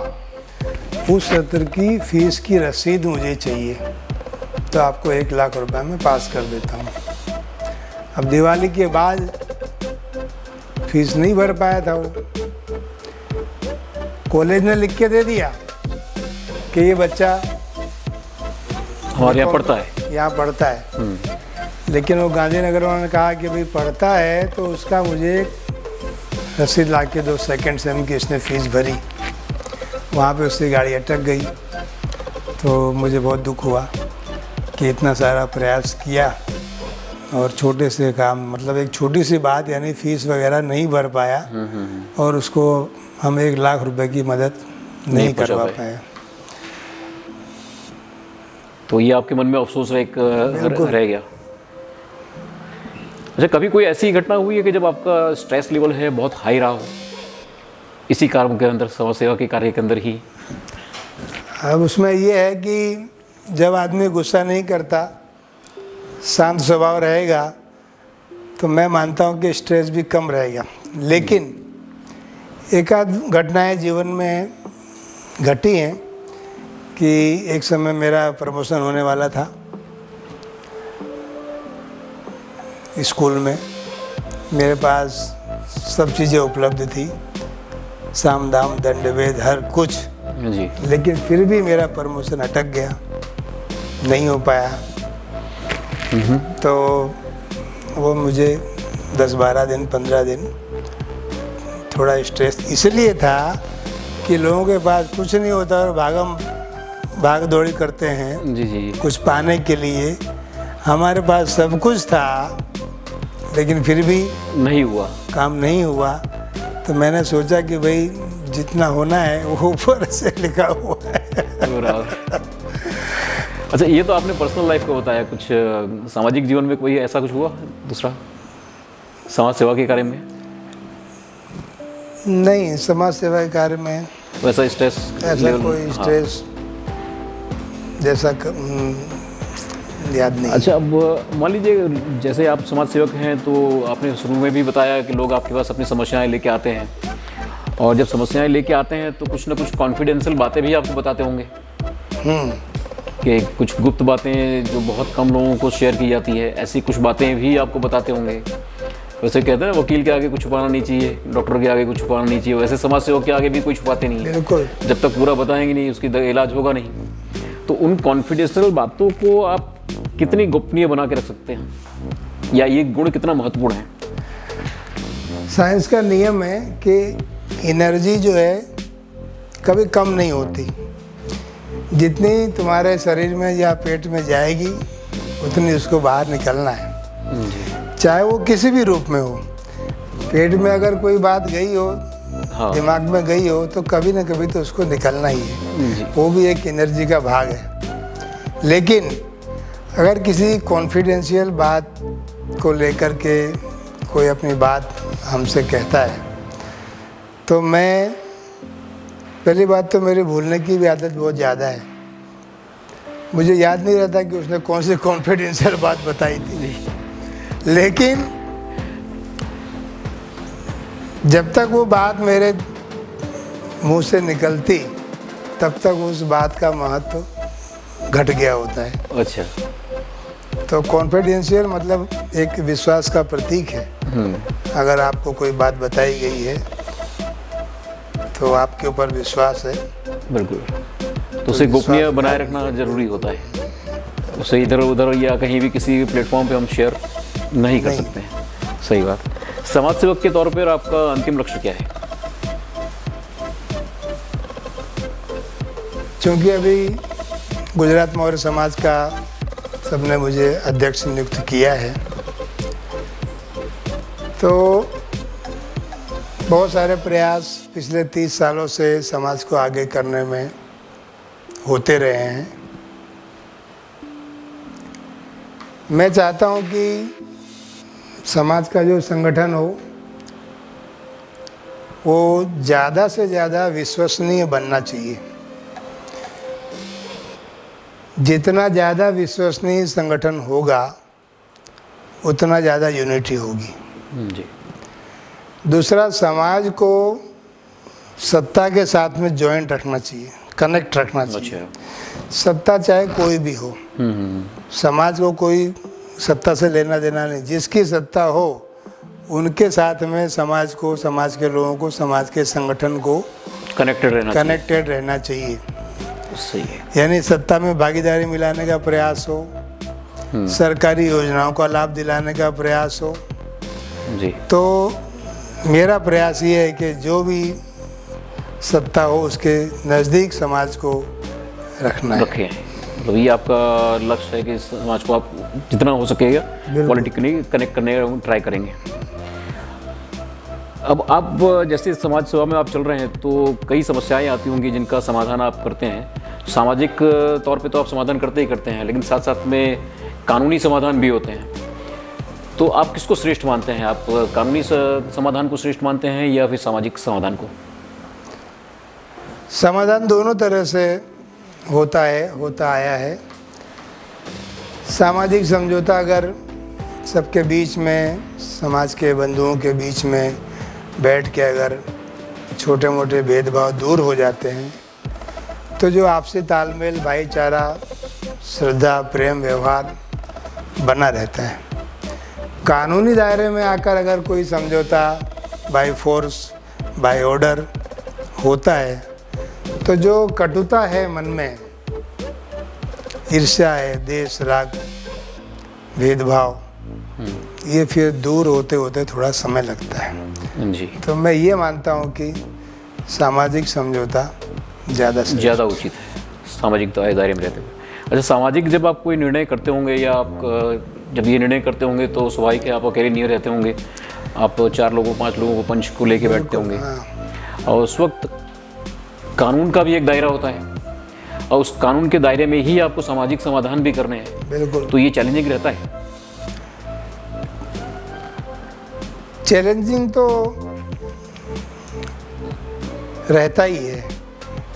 उस सत्र की फ़ीस की रसीद मुझे चाहिए, तो आपको 1 लाख रुपए में पास कर देता हूँ। अब दिवाली के बाद फीस नहीं भर पाया था वो। कॉलेज ने लिख के दे दिया कि ये बच्चा हमारे यहाँ पढ़ता है, यहाँ पढ़ता है। लेकिन वो गांधीनगर वालों ने कहा कि भाई पढ़ता है तो उसका मुझे रसीद ला के दो, सेकेंड सेम की इसने फ़ीस भरी। वहाँ पे उसकी गाड़ी अटक गई। तो मुझे बहुत दुख हुआ कि इतना सारा प्रयास किया और छोटे से काम, मतलब एक छोटी सी बात, यानी फीस वगैरह नहीं भर पाया और उसको हम 1 लाख रुपए की मदद नहीं पहुंचा करवा पाए। पाए। तो ये आपके मन में अफसोस रह गया। अच्छा, कभी कोई ऐसी घटना हुई है कि जब आपका स्ट्रेस लेवल है बहुत हाई रहा हो इसी कार्य के अंदर, समाज सेवा के कार्य के अंदर ही? अब उसमें ये है कि जब आदमी गुस्सा नहीं करता, शांत स्वभाव रहेगा, तो मैं मानता हूँ कि स्ट्रेस भी कम रहेगा। लेकिन एक आध घटनाएं जीवन में घटी हैं कि एक समय मेरा प्रमोशन होने वाला था स्कूल में, मेरे पास सब चीज़ें उपलब्ध थी, साम दाम दंड भेद हर कुछ, जी। लेकिन फिर भी मेरा प्रमोशन अटक गया, नहीं हो पाया। तो वो मुझे 10-12 दिन 15 दिन थोड़ा स्ट्रेस इसलिए था कि लोगों के पास कुछ नहीं होता और भाग दौड़ी करते हैं जी जी। कुछ पाने के लिए। हमारे पास सब कुछ था लेकिन फिर भी नहीं हुआ, काम नहीं हुआ। तो मैंने सोचा कि भाई जितना होना है वो ऊपर से लिखा हुआ है। अच्छा, ये तो आपने पर्सनल लाइफ को बताया, कुछ सामाजिक जीवन में कोई ऐसा कुछ हुआ दूसरा समाज सेवा के कार्य में? नहीं, समाज सेवा के कार्य में वैसा स्ट्रेस ऐसा कोई स्ट्रेस जैसा याद नहीं। अच्छा, अब मान लीजिए जैसे आप समाज सेवक हैं तो आपने शुरू में भी बताया कि लोग आपके पास अपनी समस्याएं लेके आते हैं, और जब समस्याएं लेके आते हैं तो कुछ ना कुछ कॉन्फिडेंशियल बातें भी आपको बताते होंगे कि कुछ गुप्त बातें जो बहुत कम लोगों को शेयर की जाती है, ऐसी कुछ बातें भी आपको बताते होंगे। वैसे कहते हैं वकील के आगे कुछ छुपाना नहीं चाहिए, डॉक्टर के आगे कुछ छुपाना नहीं चाहिए, वैसे समाज सेवक के आगे भी कोई छुपाते नहीं है। बिल्कुल, जब तक पूरा बताएंगे नहीं उसकी इलाज होगा नहीं। तो उन कॉन्फिडेंशियल बातों को आप कितनी गोपनीय बना के रख सकते हैं, या ये गुण कितना महत्वपूर्ण है? साइंस का नियम है कि एनर्जी जो है कभी कम नहीं होती, जितनी तुम्हारे शरीर में या पेट में जाएगी उतनी उसको बाहर निकलना है, चाहे वो किसी भी रूप में हो। पेट में अगर कोई बात गई हो, हाँ। दिमाग में गई हो, तो कभी ना कभी तो उसको निकलना ही है, वो भी एक एनर्जी का भाग है। लेकिन अगर किसी कॉन्फिडेंशियल बात को लेकर के कोई अपनी बात हमसे कहता है, तो मैं, पहली बात तो मेरी भूलने की भी आदत बहुत ज़्यादा है, मुझे याद नहीं रहता कि उसने कौन सी कॉन्फिडेंशियल बात बताई थी। लेकिन जब तक वो बात मेरे मुंह से निकलती तब तक उस बात का महत्व घट गया होता है। अच्छा, तो कॉन्फिडेंशियल मतलब एक विश्वास का प्रतीक है। अगर आपको कोई बात बताई गई है तो आपके ऊपर विश्वास है। बिल्कुल, तो उसे गोपनीय बनाए रखना जरूरी होता है, उसे इधर उधर या कहीं भी किसी प्लेटफॉर्म पे हम शेयर नहीं कर सकते हैं। सही बात। समाज सेवक के तौर पर आपका अंतिम लक्ष्य क्या है? क्योंकि अभी गुजरात मौर्य समाज का सबने मुझे अध्यक्ष नियुक्त किया है, तो बहुत सारे प्रयास पिछले 30 सालों से समाज को आगे करने में होते रहे हैं। मैं चाहता हूं कि समाज का जो संगठन हो वो ज़्यादा से ज़्यादा विश्वसनीय बनना चाहिए। जितना ज़्यादा विश्वसनीय संगठन होगा उतना ज़्यादा यूनिटी होगी। जी। दूसरा, समाज को सत्ता के साथ में जॉइंट रखना चाहिए, कनेक्ट रखना चाहिए। अच्छा। सत्ता चाहे कोई भी हो, समाज को कोई सत्ता से लेना देना नहीं, जिसकी सत्ता हो उनके साथ में समाज को, समाज के लोगों को, समाज के संगठन को कनेक्टेड रहना चाहिए। सही है। यानी सत्ता में भागीदारी मिलाने का प्रयास हो, सरकारी योजनाओं का लाभ दिलाने का प्रयास हो। जी। तो मेरा प्रयास ये है कि जो भी सत्ता हो उसके नज़दीक समाज को रखना है। रखें, मतलब ये आपका लक्ष्य है कि समाज को आप जितना हो सकेगा पॉलिटिकली कनेक्ट करने का ट्राई करेंगे। अब आप जैसे समाज सेवा में आप चल रहे हैं तो कई समस्याएं आती होंगी जिनका समाधान आप करते हैं। सामाजिक तौर पे तो आप समाधान करते ही करते हैं, लेकिन साथ साथ में कानूनी समाधान भी होते हैं। तो आप किसको श्रेष्ठ मानते हैं? आप कानूनी समाधान को श्रेष्ठ मानते हैं या फिर सामाजिक समाधान को? समाधान दोनों तरह से होता आया है। सामाजिक समझौता अगर सबके बीच में, समाज के बंधुओं के बीच में बैठ के अगर छोटे मोटे भेदभाव दूर हो जाते हैं तो जो आपसी तालमेल, भाईचारा, श्रद्धा, प्रेम, व्यवहार बना रहता है। कानूनी दायरे में आकर अगर कोई समझौता बाय फोर्स, बाय ऑर्डर होता है तो जो कटुता है मन में, ईर्ष्या है, देश, राग, भेदभाव, ये फिर दूर होते होते थोड़ा समय लगता है जी। तो मैं ये मानता हूँ कि सामाजिक समझौता ज़्यादा उचित है सामाजिक दायरे में रहते हुए। अच्छा, सामाजिक जब आप कोई निर्णय करते होंगे या आप जब ये निर्णय करते होंगे तो स्वाभाविक है आप अकेले नहीं रहते होंगे, आप 4 लोगों 5 लोगों को पंच को लेके बैठते होंगे। और उस वक्त कानून का भी एक दायरा होता है और उस कानून के दायरे में ही आपको सामाजिक समाधान भी करने हैं। बिल्कुल। तो ये चैलेंजिंग रहता है। चैलेंजिंग तो रहता ही है,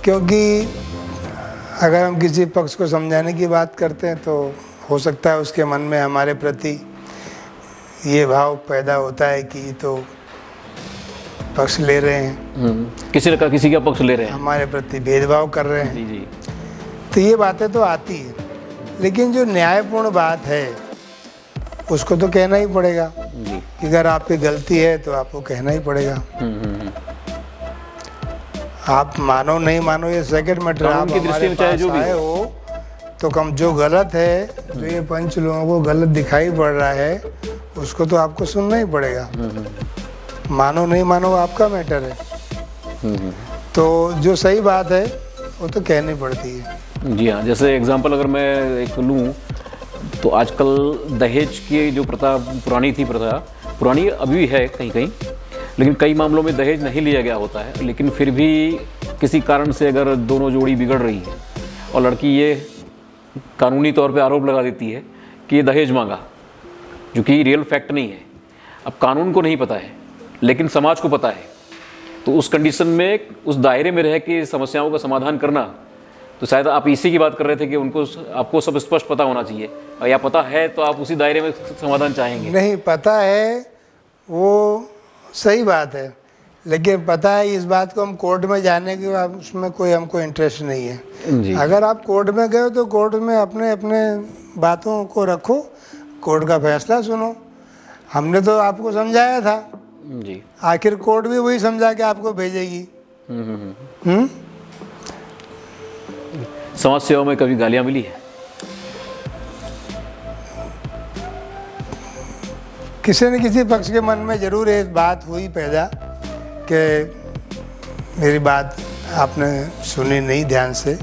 क्योंकि अगर हम किसी पक्ष को समझाने की बात करते हैं तो हो सकता है उसके मन में हमारे प्रति ये भाव पैदा होता है कि तो पक्ष ले रहे हैं, किसी का पक्ष ले रहे हैं, हमारे प्रति भेदभाव कर रहे हैं। जी। तो ये बातें तो आती है, लेकिन जो न्यायपूर्ण बात है उसको तो कहना ही पड़ेगा जी। कि अगर आप पे गलती है तो आपको कहना ही पड़ेगा। आप मानो नहीं मानो ये सेकंड मैटर। आप हमारे पास आए हो तो कम जो गलत है, जो ये पंच लोगों को गलत दिखाई पड़ रहा है, उसको तो आपको सुनना ही पड़ेगा। मानो नहीं मानो आपका मैटर है। तो जो सही बात है वो तो कहनी पड़ती है। जी हाँ, जैसे एग्जांपल अगर मैं एक लूँ तो आजकल दहेज की जो प्रथा पुरानी थी, पुरानी अभी भी है कहीं कहीं, लेकिन कई मामलों में दहेज नहीं लिया गया होता है। लेकिन फिर भी किसी कारण से अगर दोनों जोड़ी बिगड़ रही है और लड़की ये कानूनी तौर पे आरोप लगा देती है कि ये दहेज मांगा, जो कि रियल फैक्ट नहीं है। अब कानून को नहीं पता है लेकिन समाज को पता है, तो उस कंडीशन में उस दायरे में रह के समस्याओं का समाधान करना, तो शायद आप इसी की बात कर रहे थे कि आपको सब स्पष्ट पता होना चाहिए, और या पता है तो आप उसी दायरे में समाधान चाहेंगे। नहीं पता है वो सही बात है, लेकिन पता है इस बात को हम कोर्ट में जाने के बाद उसमें कोई हमको इंटरेस्ट नहीं है जी। अगर आप कोर्ट में गए तो कोर्ट में अपने अपने बातों को रखो, कोर्ट का फैसला सुनो। हमने तो आपको समझाया था जी, आखिर कोर्ट भी वही समझा के आपको भेजेगी। समाज सेवा में कभी गालियां मिली है? किसी न किसी पक्ष के मन में जरूर ये बात हुई पैदा कि मेरी बात आपने सुनी नहीं ध्यान से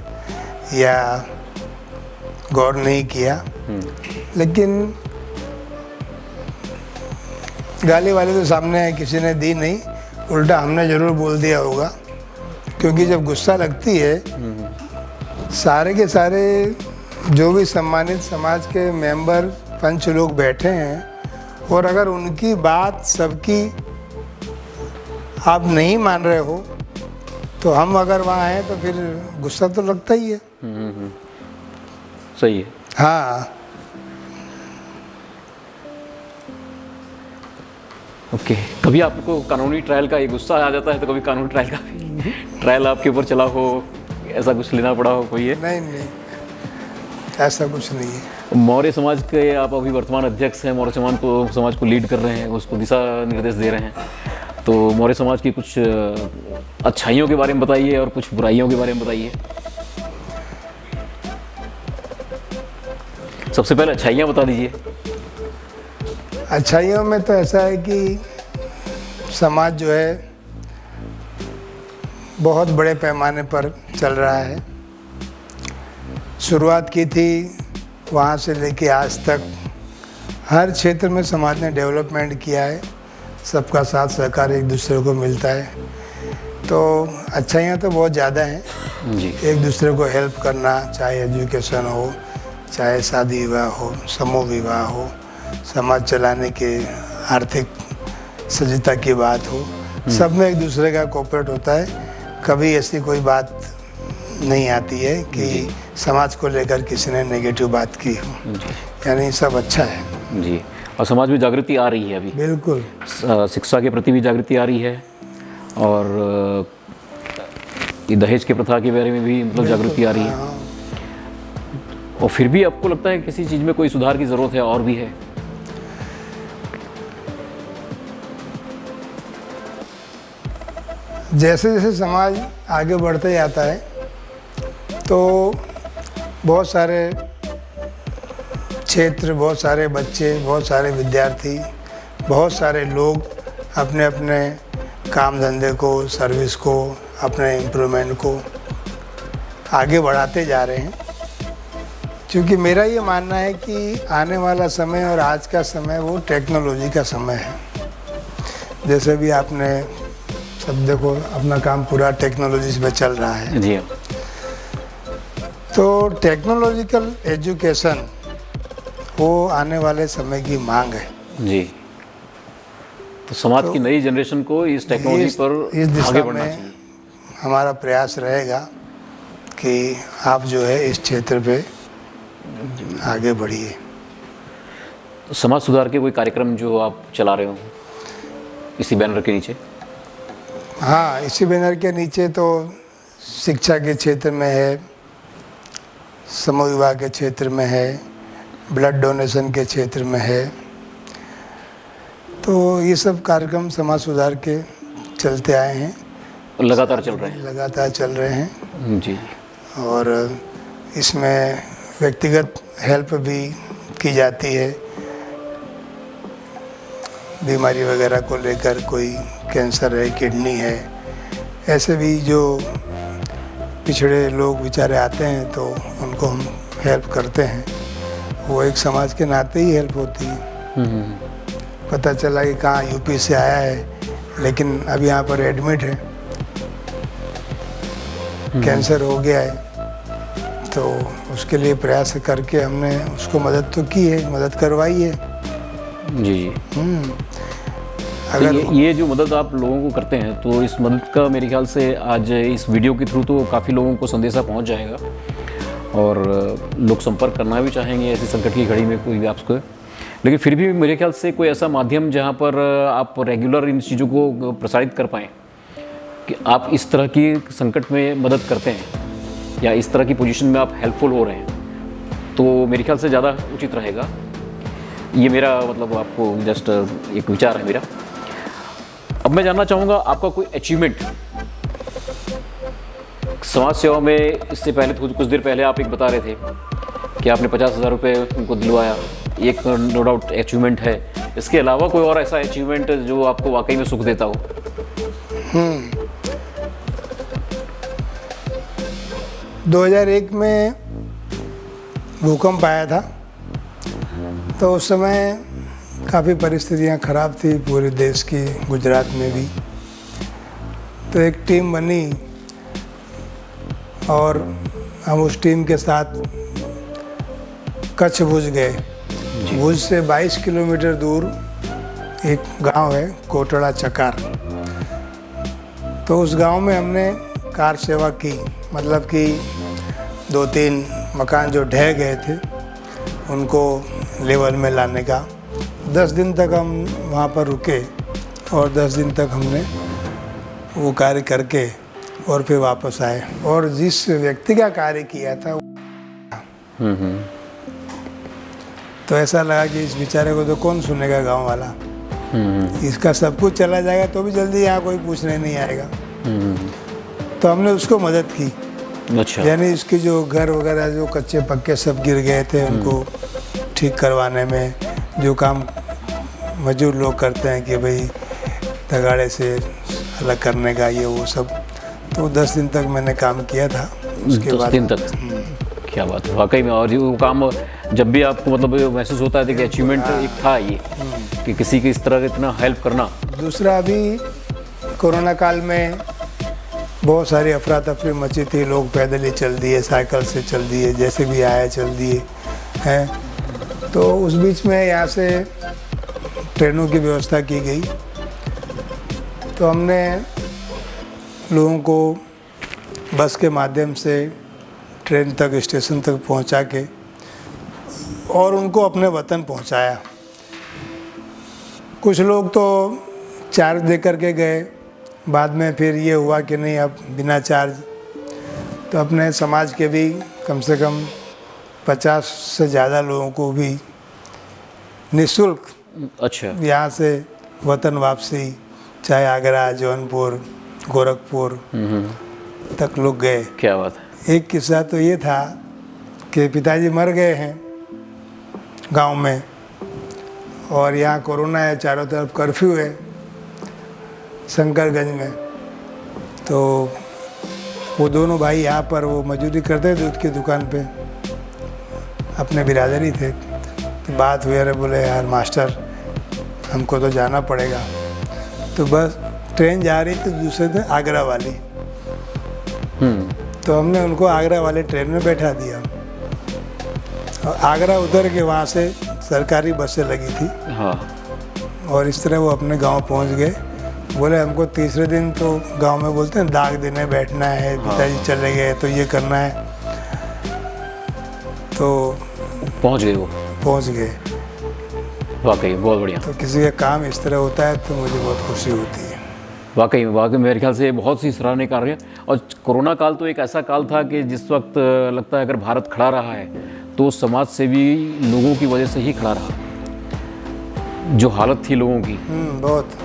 या गौर नहीं किया, लेकिन गाली वाली तो सामने किसी ने दी नहीं, उल्टा हमने ज़रूर बोल दिया होगा। क्योंकि जब गुस्सा लगती है, सारे के सारे जो भी सम्मानित समाज के मेंबर पंच लोग बैठे हैं, और अगर उनकी बात सबकी आप नहीं मान रहे हो तो हम अगर वहाँ हैं तो फिर गुस्सा तो लगता ही है। सही है। हाँ। ओके। कभी आपको कानूनी ट्रायल का ये गुस्सा आ जाता है तो कभी कानूनी ट्रायल का भी ट्रायल आपके ऊपर चला हो, ऐसा कुछ लेना पड़ा हो कोई है? नहीं, ऐसा कुछ नहीं है। मौर्य समाज के आप अभी वर्तमान अध्यक्ष हैं, मौर्य समाज को लीड कर रहे हैं, उसको दिशा निर्देश दे रहे हैं। तो मौर्य समाज की कुछ अच्छाइयों के बारे में बताइए और कुछ बुराइयों के बारे में बताइए। सबसे पहले अच्छाइयाँ बता दीजिए। अच्छाइयों में तो ऐसा है कि समाज जो है बहुत बड़े पैमाने पर चल रहा है। शुरुआत की थी वहाँ से लेके आज तक हर क्षेत्र में समाज ने डेवलपमेंट किया है, सबका साथ सहकार एक दूसरे को मिलता है, तो अच्छाइयाँ तो बहुत ज़्यादा हैं। जी एक दूसरे को हेल्प करना, चाहे एजुकेशन हो, चाहे शादी विवाह हो, समूह विवाह हो, समाज चलाने के आर्थिक सज्जता की बात हो, सब में एक दूसरे का कोऑपरेट होता है। कभी ऐसी कोई बात नहीं आती है कि समाज को लेकर किसी ने नेगेटिव बात की हो, यानी सब अच्छा है। जी, और समाज में जागृति आ रही है अभी, बिल्कुल शिक्षा के प्रति भी जागृति आ रही है, और ये दहेज के प्रथा के बारे में भी मतलब जागृति आ रही है। हाँ। और फिर भी आपको लगता है किसी चीज़ में कोई सुधार की ज़रूरत है और भी है? जैसे जैसे समाज आगे बढ़ते जाता है तो बहुत सारे क्षेत्र, बहुत सारे बच्चे, बहुत सारे विद्यार्थी, बहुत सारे लोग अपने अपने काम धंधे को, सर्विस को, अपने इम्प्रूवमेंट को आगे बढ़ाते जा रहे हैं। क्योंकि मेरा ये मानना है कि आने वाला समय और आज का समय वो टेक्नोलॉजी का समय है। जैसे भी आपने सब देखो, अपना काम पूरा टेक्नोलॉजी पे चल रहा है। जी, तो टेक्नोलॉजिकल एजुकेशन वो आने वाले समय की मांग है। जी, तो समाज की नई जनरेशन को इस टेक्नोलॉजी पर इस दिशा आगे बढ़ना में चाहिए। हमारा प्रयास रहेगा कि आप जो है इस क्षेत्र पे आगे बढ़िए। तो समाज सुधार के कोई कार्यक्रम जो आप चला रहे हो इसी बैनर के नीचे? हाँ, इसी बैनर के नीचे तो शिक्षा के क्षेत्र में है, समूह विवाह के क्षेत्र में है, ब्लड डोनेशन के क्षेत्र में है। तो ये सब कार्यक्रम समाज सुधार के चलते आए हैं, लगातार चल रहे हैं। लगातार चल रहे हैं। जी, और इसमें व्यक्तिगत हेल्प भी की जाती है, बीमारी वगैरह को लेकर, कोई कैंसर है, किडनी है, ऐसे भी जो पिछड़े लोग बेचारे आते हैं तो उनको हम हेल्प करते हैं। वो एक समाज के नाते ही हेल्प होती है। पता चला कि कहाँ यूपी से आया है लेकिन अब यहाँ पर एडमिट है, कैंसर हो गया है, तो उसके लिए प्रयास करके हमने उसको मदद तो की है, मदद करवाई है। जी। तो अगर ये जो मदद आप लोगों को करते हैं, तो इस मदद का मेरे ख्याल से आज इस वीडियो के थ्रू तो काफ़ी लोगों को संदेशा पहुंच जाएगा, और लोग संपर्क करना भी चाहेंगे ऐसी संकट की घड़ी में कोई भी आपको। लेकिन फिर भी मेरे ख्याल से कोई ऐसा माध्यम जहां पर आप रेगुलर इन चीज़ों को प्रसारित कर पाएँ कि आप इस तरह की संकट में मदद करते हैं या इस तरह की पोजीशन में आप हेल्पफुल हो रहे हैं, तो मेरे ख्याल से ज़्यादा उचित रहेगा। ये मेरा मतलब आपको जस्ट एक विचार है मेरा। अब मैं जानना चाहूँगा आपका कोई अचीवमेंट समाज सेवा में। इससे पहले कुछ देर पहले आप एक बता रहे थे कि आपने 50,000 रुपये उनको दिलवाया, एक नो डाउट अचीवमेंट है। इसके अलावा कोई और ऐसा अचीवमेंट जो आपको वाकई में सुख देता हो? 2001 में भूकंप आया था, तो उस समय काफ़ी परिस्थितियां खराब थी पूरे देश की, गुजरात में भी। तो एक टीम बनी और हम उस टीम के साथ कच्छ भुज गए। भुज से 22 किलोमीटर दूर एक गांव है कोटड़ा चकार, तो उस गांव में हमने कार सेवा की। मतलब कि 2-3 मकान जो ढह गए थे उनको लेवल में लाने का। 10 दिन तक हम वहाँ पर रुके और 10 दिन तक हमने वो कार्य करके और फिर वापस आए। और जिस व्यक्ति का कार्य किया था तो ऐसा लगा कि इस बेचारे को तो कौन सुनेगा, गांव वाला। इसका सब कुछ चला जाएगा तो भी जल्दी यहाँ कोई पूछने नहीं आएगा। तो हमने उसको मदद की। अच्छा। यानी इसके जो घर वगैरह जो कच्चे पक्के सब गिर गए थे उनको ठीक करवाने में, जो काम मजदूर लोग करते हैं कि भाई तगाड़े से अलग करने का, ये वो सब, तो 10 दिन तक मैंने काम किया था। उसके 10 बाद दिन तक? क्या बात है वाकई में। और ये वो काम जब भी आपको मतलब महसूस होता है कि अचीवमेंट एक था ये कि किसी की इस तरह इतना हेल्प करना? दूसरा, अभी कोरोना काल में बहुत सारी अफरा तफरी मची थी, लोग पैदल ही चल दिए, साइकिल से चल दिए, जैसे भी आए चल दिए हैं। तो उस बीच में यहाँ से ट्रेनों की व्यवस्था की गई, तो हमने लोगों को बस के माध्यम से ट्रेन तक, स्टेशन तक पहुंचा के और उनको अपने वतन पहुंचाया। कुछ लोग तो चार्ज दे कर के गए, बाद में फिर ये हुआ कि नहीं अब बिना चार्ज, तो अपने समाज के भी कम से कम 50 से ज़्यादा लोगों को भी निःशुल्क अच्छा, यहाँ से वतन वापसी, चाहे आगरा, जौनपुर, गोरखपुर तक लोग गए। क्या बात है। एक किस्सा तो ये था कि पिताजी मर गए हैं गांव में, और यहाँ कोरोना है, चारों तरफ कर्फ्यू है शंकरगंज में। तो वो दोनों भाई यहाँ पर वो मजदूरी करते थे दूध की दुकान पे, अपने बिरादरी थे। तो बात हुई, अरे बोले यार मास्टर हमको तो जाना पड़ेगा। तो बस ट्रेन जा रही थी दूसरे दिन आगरा वाली, तो हमने उनको आगरा वाले ट्रेन में बैठा दिया और आगरा उतर के वहाँ से सरकारी बसें लगी थी। हाँ। और इस तरह वो अपने गांव पहुँच गए। बोले हमको तीसरे दिन तो गांव में बोलते हैं दाग देने बैठना है, पिताजी चले गए तो ये करना है, तो पहुंच गए वो? पहुंच गए। वाकई बहुत बढ़िया। तो किसी का काम इस तरह होता है तो मुझे बहुत खुशी होती है। वाकई मेरे ख्याल से बहुत सी सराहनीय कार्य है। और कोरोना काल तो एक ऐसा काल था कि जिस वक्त लगता है अगर भारत खड़ा रहा है तो समाज सेवी लोगों की वजह से ही खड़ा रहा। जो हालत थी लोगों की, बहुत।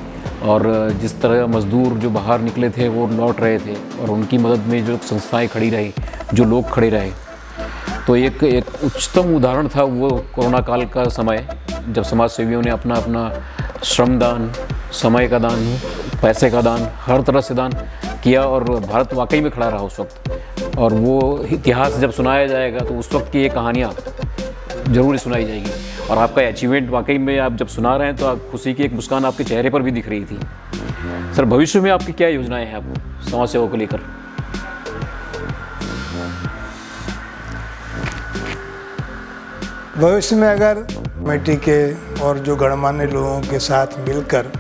और जिस तरह मजदूर जो बाहर निकले थे वो लौट रहे थे, और उनकी मदद में जो संस्थाएं खड़ी रही, जो लोग खड़े रहे, तो एक उच्चतम उदाहरण था वो कोरोना काल का समय, जब समाज सेवियों ने अपना अपना श्रमदान, समय का दान, पैसे का दान, हर तरह से दान किया, और भारत वाकई में खड़ा रहा उस वक्त। और वो इतिहास जब सुनाया जाएगा तो उस वक्त की ये कहानियाँ ज़रूर सुनाई जाएगी। और आपका अचीवमेंट वाकई में आप जब सुना रहे हैं तो आप खुशी की एक मुस्कान आपके चेहरे पर भी दिख रही थी। सर, भविष्य में आपकी क्या योजनाएं हैं आपको समाज सेवा को लेकर? भविष्य में अगर कमेटी के और जो गणमान्य लोगों के साथ मिलकर,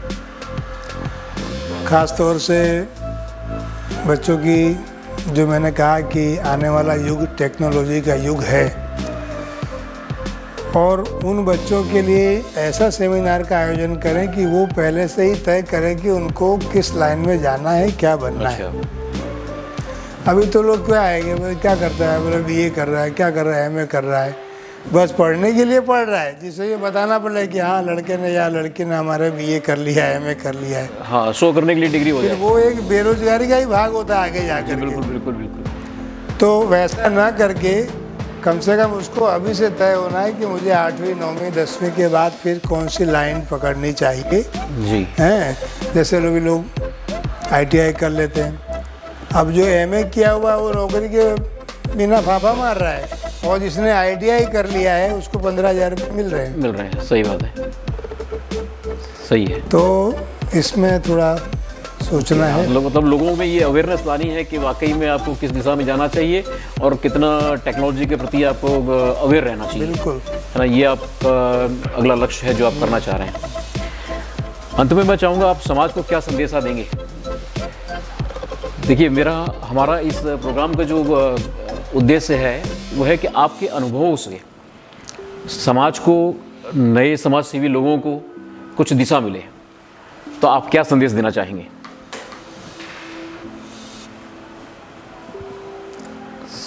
ख़ास तौर से बच्चों की, जो मैंने कहा कि आने वाला युग टेक्नोलॉजी का युग है, और उन बच्चों के लिए ऐसा सेमिनार का आयोजन करें कि वो पहले से ही तय करें कि उनको किस लाइन में जाना है, क्या बनना है। अभी तो लोग क्या आएंगे, बोले क्या करता है, बोले बीए कर रहा है, क्या कर रहा है, एमए कर रहा है, बस पढ़ने के लिए पढ़ रहा है, जिससे ये बताना पड़े कि हाँ लड़के ने या लड़की ने हमारे बीए कर लिया है, एमए कर लिया है। हाँ, शो करने के लिए डिग्री हो जाए। वो एक बेरोजगारी का ही भाग होता है आगे जाकर। बिल्कुल बिल्कुल बिल्कुल। तो वैसा ना करके कम से कम उसको अभी से तय होना है कि मुझे 8वीं 9वीं 10वीं के बाद फिर कौन सी लाइन पकड़नी चाहिए जी। हैं। जैसे लोग ITI कर लेते हैं, अब जो MA किया हुआ वो नौकरी के बिना फाफा मार रहा है, और जिसने ITI कर लिया है उसको 15,000 रुपये मिल रहे हैं। सही बात है, सही है। तो इसमें थोड़ा सोचना है। मतलब लोगों में ये अवेयरनेस लानी है कि वाकई में आपको किस दिशा में जाना चाहिए और कितना टेक्नोलॉजी के प्रति आपको अवेयर रहना चाहिए। बिल्कुल, है ना, ये आपका अगला लक्ष्य है जो आप करना चाह रहे हैं। अंत में मैं चाहूँगा आप समाज को क्या संदेशा देंगे? देखिए, हमारा इस प्रोग्राम का जो उद्देश्य है वो है कि आपके अनुभवों से समाज को, नए समाज सेवी लोगों को कुछ दिशा मिले। तो आप क्या संदेश देना चाहेंगे?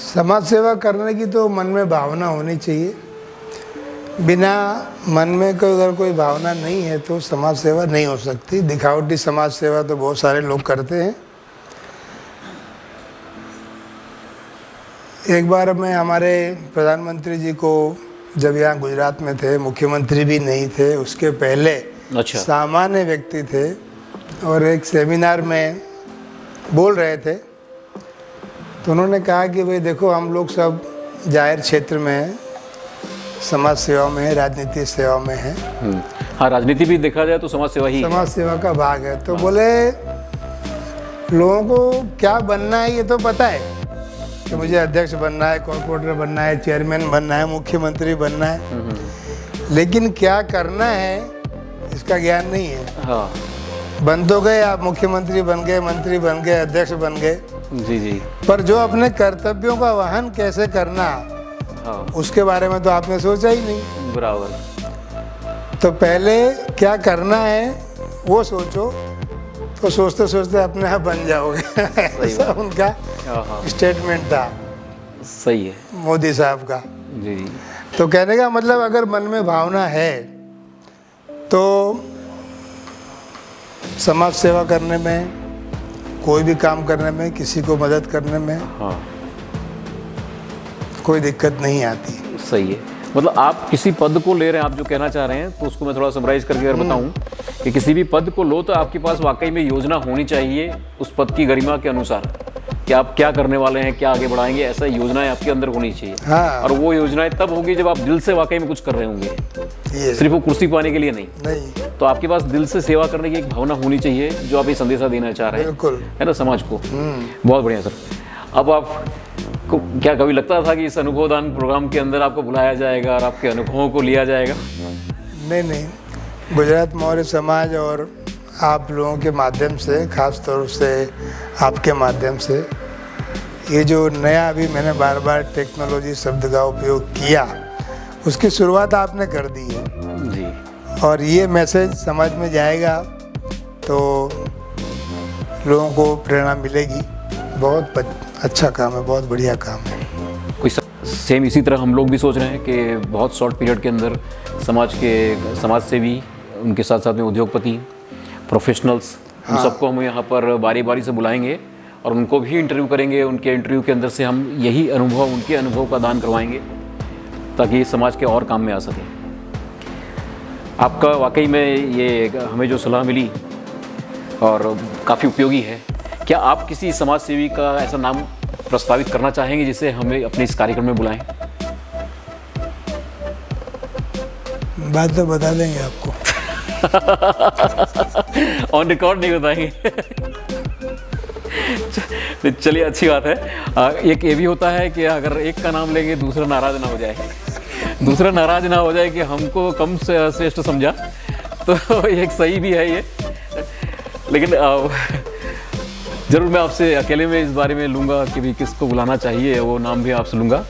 समाज सेवा करने की तो मन में भावना होनी चाहिए। बिना मन में अगर कोई भावना नहीं है तो समाज सेवा नहीं हो सकती। दिखावटी समाज सेवा तो बहुत सारे लोग करते हैं। एक बार मैं हमारे प्रधानमंत्री जी को, जब यहाँ गुजरात में थे, मुख्यमंत्री भी नहीं थे, उसके पहले अच्छा, सामान्य व्यक्ति थे, और एक सेमिनार में बोल रहे थे, तो उन्होंने कहा कि भाई देखो, हम लोग सब जाहिर क्षेत्र में समाज सेवा में है, राजनीति सेवा में है। हाँ, राजनीति भी देखा जाए तो समाज सेवा ही है। समाज सेवा का भाग है। तो बोले लोगों को क्या बनना है ये तो पता है कि मुझे अध्यक्ष बनना है, कॉर्पोरेटर बनना है, चेयरमैन बनना है, मुख्यमंत्री बनना है, लेकिन क्या करना है इसका ज्ञान नहीं है। हाँ बन तो गए, आप मुख्यमंत्री बन गए, मंत्री बन गए, अध्यक्ष बन गए, जी जी। पर जो अपने कर्तव्यों का वहन कैसे करना, हाँ उसके बारे में तो आपने सोचा ही नहीं। बराबर। तो पहले क्या करना है वो सोचो, तो सोचते सोचते अपने आप बन जाओगे। ऐसा उनका हाँ स्टेटमेंट था सही है मोदी साहब का। जी जी। तो कहने का मतलब अगर मन में भावना है तो समाज सेवा करने में, कोई भी काम करने में, किसी को मदद करने में हाँ कोई दिक्कत नहीं आती। सही है। मतलब आप किसी पद को ले रहे हैं, आप जो कहना चाह रहे हैं, तो उसको मैं थोड़ा समराइज करके अगर बताऊं कि किसी भी पद को लो तो आपके पास वाकई में योजना होनी चाहिए उस पद की गरिमा के अनुसार कि आप क्या करने वाले हैं, क्या आगे बढ़ाएंगे, ऐसा योजनाएं आपके अंदर होनी चाहिए। हाँ। और वो योजनाएं तब होगी जब आप दिल से वाकई में कुछ कर रहे होंगे, ये सिर्फ वो कुर्सी पाने के लिए नहीं। नहीं, तो आपके पास दिल से सेवा करने की एक भावना होनी चाहिए, जो आप ये संदेशा देना चाह रहे हैं, बिल्कुल है ना, समाज को। बहुत बढ़िया सर। अब आपको क्या कभी लगता था कि इस अनुभवदान प्रोग्राम के अंदर आपको बुलाया जाएगा और आपके अनुभवों को लिया जाएगा? नहीं, गुजरात मौर्य समाज और आप लोगों के माध्यम से, खास तौर से आपके माध्यम से, ये जो नया अभी मैंने बार बार टेक्नोलॉजी शब्द का उपयोग किया, उसकी शुरुआत आपने कर दी है जी। और ये मैसेज समाज में जाएगा तो लोगों को प्रेरणा मिलेगी। बहुत अच्छा काम है, बहुत बढ़िया काम है। कोई सेम इसी तरह हम लोग भी सोच रहे हैं कि बहुत शॉर्ट पीरियड के अंदर समाज सेवी, उनके साथ साथ में उद्योगपति, प्रोफेशनल्स, उन सबको हम यहाँ पर बारी बारी से बुलाएंगे और उनको भी इंटरव्यू करेंगे। उनके इंटरव्यू के अंदर से हम यही अनुभव, उनके अनुभव का दान करवाएंगे ताकि समाज के और काम में आ सके। आपका वाकई में ये हमें जो सलाह मिली और काफ़ी उपयोगी है। क्या आप किसी समाज सेवी का ऐसा नाम प्रस्तावित करना चाहेंगे जिसे हमें अपने इस कार्यक्रम में बुलाएं? बात तो बता देंगे आपको। ऑन रिकॉर्ड नहीं बताएंगे। चलिए, अच्छी बात है। एक ये भी होता है कि अगर एक का नाम लेंगे दूसरा नाराज ना हो जाए, दूसरा नाराज ना हो जाए कि हमको कम श्रेष्ठ समझा, तो एक सही भी है ये। लेकिन ज़रूर मैं आपसे अकेले में इस बारे में लूँगा कि भी किसको बुलाना चाहिए, वो नाम भी आपसे लूँगा।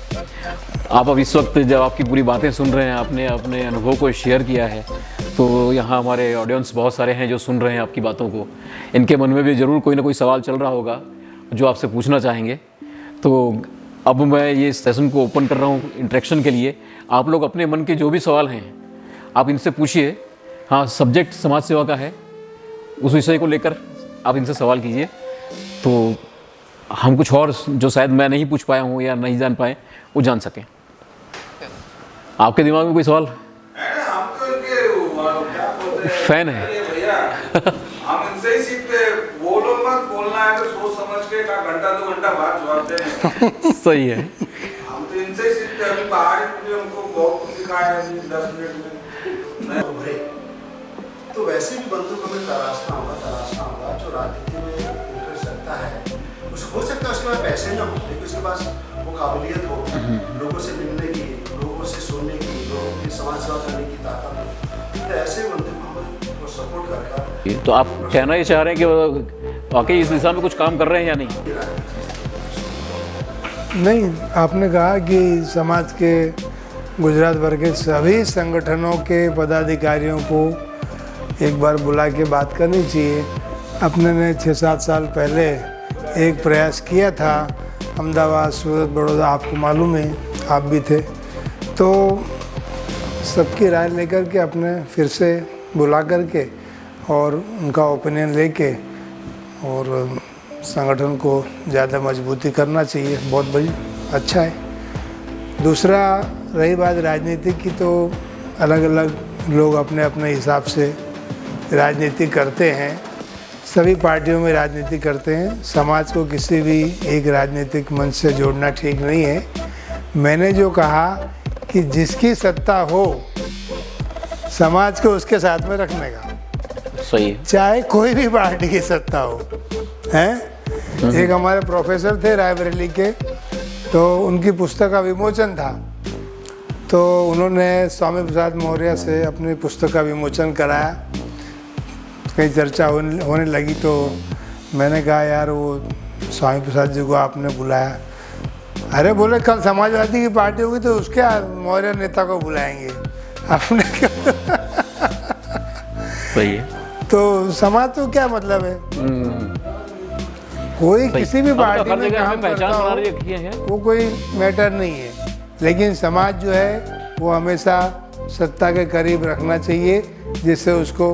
आप अब इस वक्त जब आपकी पूरी बातें सुन रहे हैं, आपने अपने अनुभव को शेयर किया है, तो यहाँ हमारे ऑडियंस बहुत सारे हैं जो सुन रहे हैं आपकी बातों को। इनके मन में भी ज़रूर कोई ना कोई सवाल चल रहा होगा जो आपसे पूछना चाहेंगे। तो अब मैं ये सेशन को ओपन कर रहा हूँ इंटरेक्शन के लिए। आप लोग अपने मन के जो भी सवाल हैं आप इनसे पूछिए। हाँ, सब्जेक्ट समाज सेवा का है, उस विषय को लेकर आप इनसे सवाल कीजिए, तो हम कुछ और जो शायद मैं नहीं पूछ पाया हूँ या नहीं जान पाए वो जान सकें। आपके दिमाग में कोई सवाल? हम तो क्या बोलते हैं, फैन है। भैया हम इनसे ही सीखते, वो लोग मत बोलना है तो सोच समझ के का घंटा 2 घंटा बाद जवाब दें। सही है। हम तो इनसे ही सीखते, अभी बाहर भी हमको बहुत कुछ सिखाया है 10 मिनट में। तो वैसे भी बंधु को हमें तराशना होगा जो राजनीति में इंटरेस्ट रखता है। हो सकता है उसके पास पैसे ना हो, लेकिन उसके पास वो काबिलियत हो लोगों से मिलने की, लोगों से सुनने की, लोगों की समाज सेवा करने की ताकत हो। तो ऐसे बंधु को हम सपोर्ट कर। तो आप कहना ये चाह रहे हैं कि वाकई इस दिशा में कुछ काम कर रहे हैं या नहीं? नहीं, आपने कहा कि समाज के गुजरात भर के सभी संगठनों के पदाधिकारियों को एक बार बुला के बात करनी चाहिए। अपने ने 6-7 साल पहले एक प्रयास किया था, अहमदाबाद, सूरत, बड़ौदा, आपको मालूम है, आप भी थे। तो सबकी राय लेकर के अपने फिर से बुला करके और उनका ओपिनियन लेके और संगठन को ज़्यादा मजबूती करना चाहिए। बहुत बड़ी अच्छा है। दूसरा, रही बात राजनीति की, तो अलग अलग लोग अपने अपने हिसाब से राजनीति करते हैं, सभी पार्टियों में राजनीति करते हैं। समाज को किसी भी एक राजनीतिक मंच से जोड़ना ठीक नहीं है। मैंने जो कहा कि जिसकी सत्ता हो समाज को उसके साथ में रखने का, सही है। चाहे कोई भी पार्टी की सत्ता हो, हैं। एक हमारे प्रोफेसर थे रायबरेली के, तो उनकी पुस्तक का विमोचन था, तो उन्होंने स्वामी प्रसाद मौर्य से अपनी पुस्तक का विमोचन कराया। कहीं चर्चा होने लगी तो मैंने कहा यार वो स्वामी प्रसाद जी को आपने बुलाया? अरे बोले कल समाजवादी की पार्टी होगी तो उसके मौर्य नेता को बुलाएंगे। आपने सही है। तो समाज तो क्या मतलब है, कोई किसी भी पार्टी में काम करता हो वो कोई मैटर नहीं है, लेकिन समाज जो है वो हमेशा सत्ता के करीब रखना चाहिए, जिससे उसको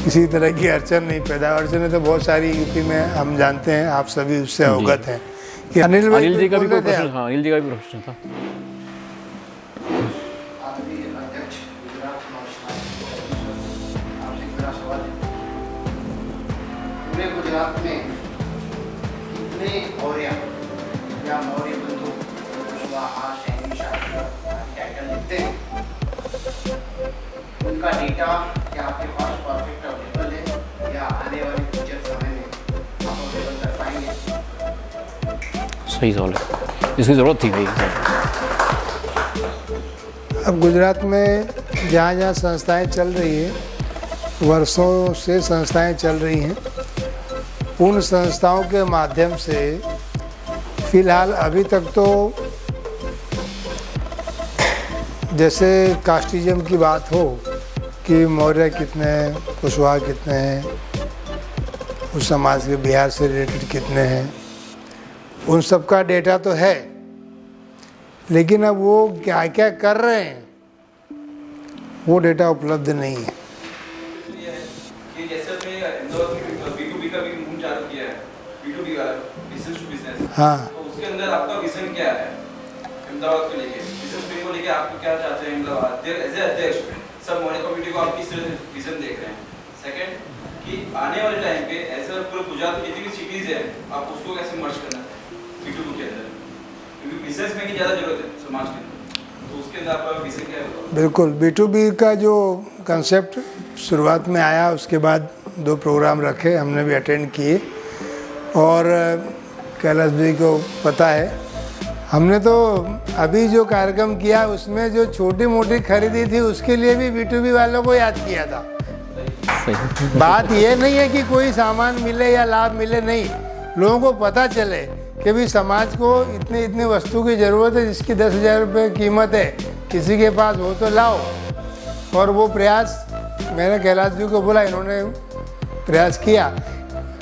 किसी तरह की अड़चन नहीं पैदा। अड़चनें तो बहुत सारी यूपी में हम जानते हैं, आप सभी उससे अवगत हैं। कि अनिल जी का भी कोई प्रश्न, हाँ अनिल जी का भी प्रश्न था। अध्यक्ष गुजरात आपसे एक बड़ा सवाल है। पूरे गुजरात में कितने मौर्य या मौर्य बंधु कुशवाहा, शहनशाह टाइटल लिखते हैं, उनका डेटा क्या आपके पास परफेक्ट अवेलेबल है या आने वाले फ्यूचर समय में आप अवेलेबल कर पाएंगे? सही सवाल है, इसकी ज़रूरत थी भाई। अब गुजरात में जहाँ जहाँ संस्थाएं चल रही है, वर्षों से संस्थाएं चल रही हैं, उन संस्थाओं के माध्यम से फिलहाल अभी तक तो जैसे कास्टिज्म की बात हो कि मौर्य कितने हैं, कुशवाहा कितने हैं, उस समाज के बिहार से रिलेटेड कितने हैं, उन सब का डेटा तो है, लेकिन अब वो क्या क्या कर रहे हैं वो डेटा उपलब्ध नहीं है। कि जैसे अपने इंदौर में B2B का भी मूव चालू किया है, B2B का बिजनेस टू बिजनेस, हाँ, तो उसके अंदर आपका विजन क्या है अहमदाबाद को लेके, बिजनेस स्ट्रीम को लेके आप क्या चाहते हैं अहमदाबाद एज ए अध्यक्ष सब मौर्य कम्युनिटी को आप किस तरह से विजन देख रहे हैं? सेकंड कि आने वाले टाइम पे ऐसा पूरे गुजरात में जितनी भी सिटीज है आप उसको कैसे मर्ज करना है B2B के अंदर, क्योंकि बिजनेस में की ज़्यादा जरूरत है समाज के अंदर, तो उसके अंदर आपका विजन क्या है? बिल्कुल B2B का जो कंसेप्ट शुरुआत में आया, उसके बाद 2 प्रोग्राम रखे, हमने भी अटेंड किए, और कैलाश जी को पता है हमने तो अभी जो कार्यक्रम किया उसमें जो छोटी मोटी खरीदी थी उसके लिए भी B2B वालों को याद किया था। बात ये नहीं है कि कोई सामान मिले या लाभ मिले, नहीं, लोगों को पता चले कि भी समाज को इतनी इतनी वस्तु की ज़रूरत है जिसकी 10,000 रुपये कीमत है, किसी के पास हो तो लाओ। और वो प्रयास मैंने कैलाश जी को बोला, इन्होंने प्रयास किया,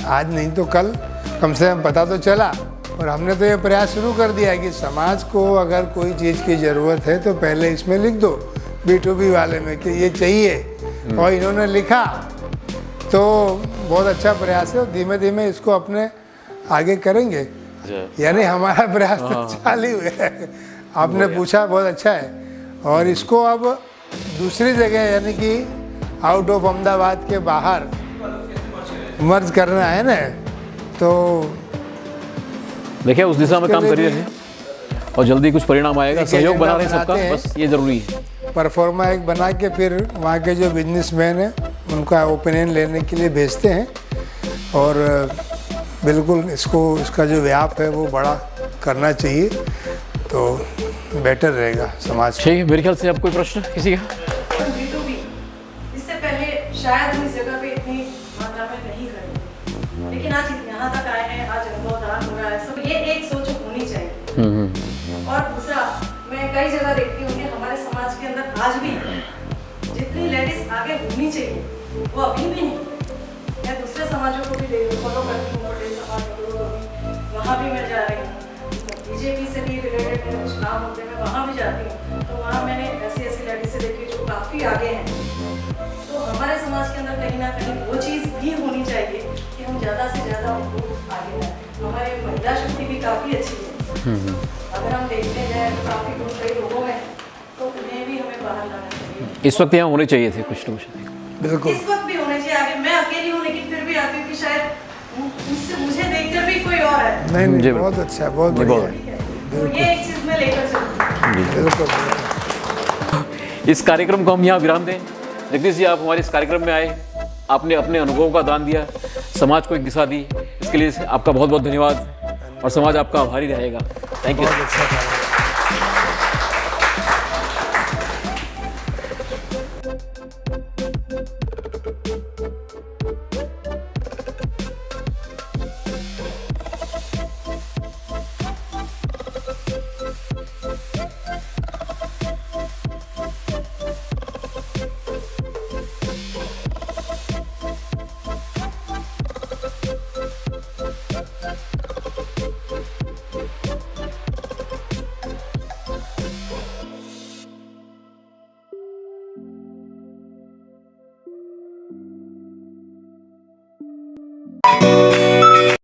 आज नहीं तो कल कम से कम पता तो चला, और हमने तो ये प्रयास शुरू कर दिया कि समाज को अगर कोई चीज़ की ज़रूरत है तो पहले इसमें लिख दो B2B वाले में कि ये चाहिए, और इन्होंने लिखा, तो बहुत अच्छा प्रयास है, और धीमे धीमे इसको अपने आगे करेंगे। यानी हमारा प्रयास तो चालू है। आपने पूछा, बहुत अच्छा है, और इसको अब दूसरी जगह यानी कि आउट ऑफ अहमदाबाद के बाहर मर्ज करना है ना, तो देखिए उस दिशा में काम कर रहे हैं और जल्दी कुछ परिणाम आएगा। सहयोग बना रहे हैं सबका, बस ये ज़रूरी है। परफॉर्मा एक बना के फिर वहाँ के जो बिजनेसमैन हैं उनका ओपिनियन लेने के लिए भेजते हैं, और बिल्कुल इसका जो व्याप है वो बड़ा करना चाहिए, तो बेटर रहेगा समाज। ठीक है, मेरे ख्याल से अब कोई प्रश्न किसी का? B2B इससे पहले शायद हम इस जगह पे इतनी मात्रा में नहीं करेंगे, लेकिन आज यहाँ तक आए हैं, आज अनुभव दान हो रहा है, सब ये एक सोच होनी चाहिए। और दूसरा, मैं कई जगह देखती हूँ कि हमारे समाज के अंदर आज भी जितनी लेडीज आगे होनी चाहिए वो अभी भी नहीं। मैं दूसरे समाजों को भी फॉलो करती हूँ, पटेल समाज वहाँ भी मैं जा रही हूँ, बीजेपी से भी रिलेटेड मेरे कुछ काम होते हैं, मैं वहाँ भी जाती हूँ, तो वहाँ मैंने ऐसी लेडीज से देखी जो काफ़ी आगे हैं। तो हमारे समाज के अंदर कहीं ना कहीं वो चीज़ भी होनी चाहिए कि हम ज़्यादा से ज़्यादा उनको आगे लाएं। हमारी महिला शक्ति भी काफ़ी अच्छी है, अगर हम देखते जाए तो काफ़ी गुण कई लोगों में, तो उन्हें भी हमें बाहर लाना चाहिए। इस वक्त यहाँ होने चाहिए थे कुछ ना कुछ। बिल्कुल इस वक्त भी होने चाहिए, आगे मैं अकेली हूँ लेकिन फिर भी आती हूँ कि शायद मुझे देखकर भी कोई और है। नहीं, बहुत अच्छा है, बहुत बढ़िया है। तो ये एक चीज़ मैं लेकर चलूँ। बिल्कुल। इस कार्यक्रम को हम यहाँ विराम दें। जगदीश जी, आप हमारे इस कार्यक्रम में आए, आपने अपने अनुभवों का दान दिया, समाज को एक दिशा दी, इसके लिए आपका बहुत बहुत धन्यवाद और समाज आपका आभारी रहेगा। Thank you. बहुत अच्छा था।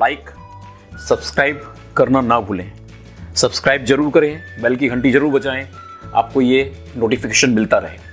लाइक सब्सक्राइब करना ना भूलें। सब्सक्राइब जरूर करें, बेल की घंटी जरूर बजाएं, आपको ये नोटिफिकेशन मिलता रहे।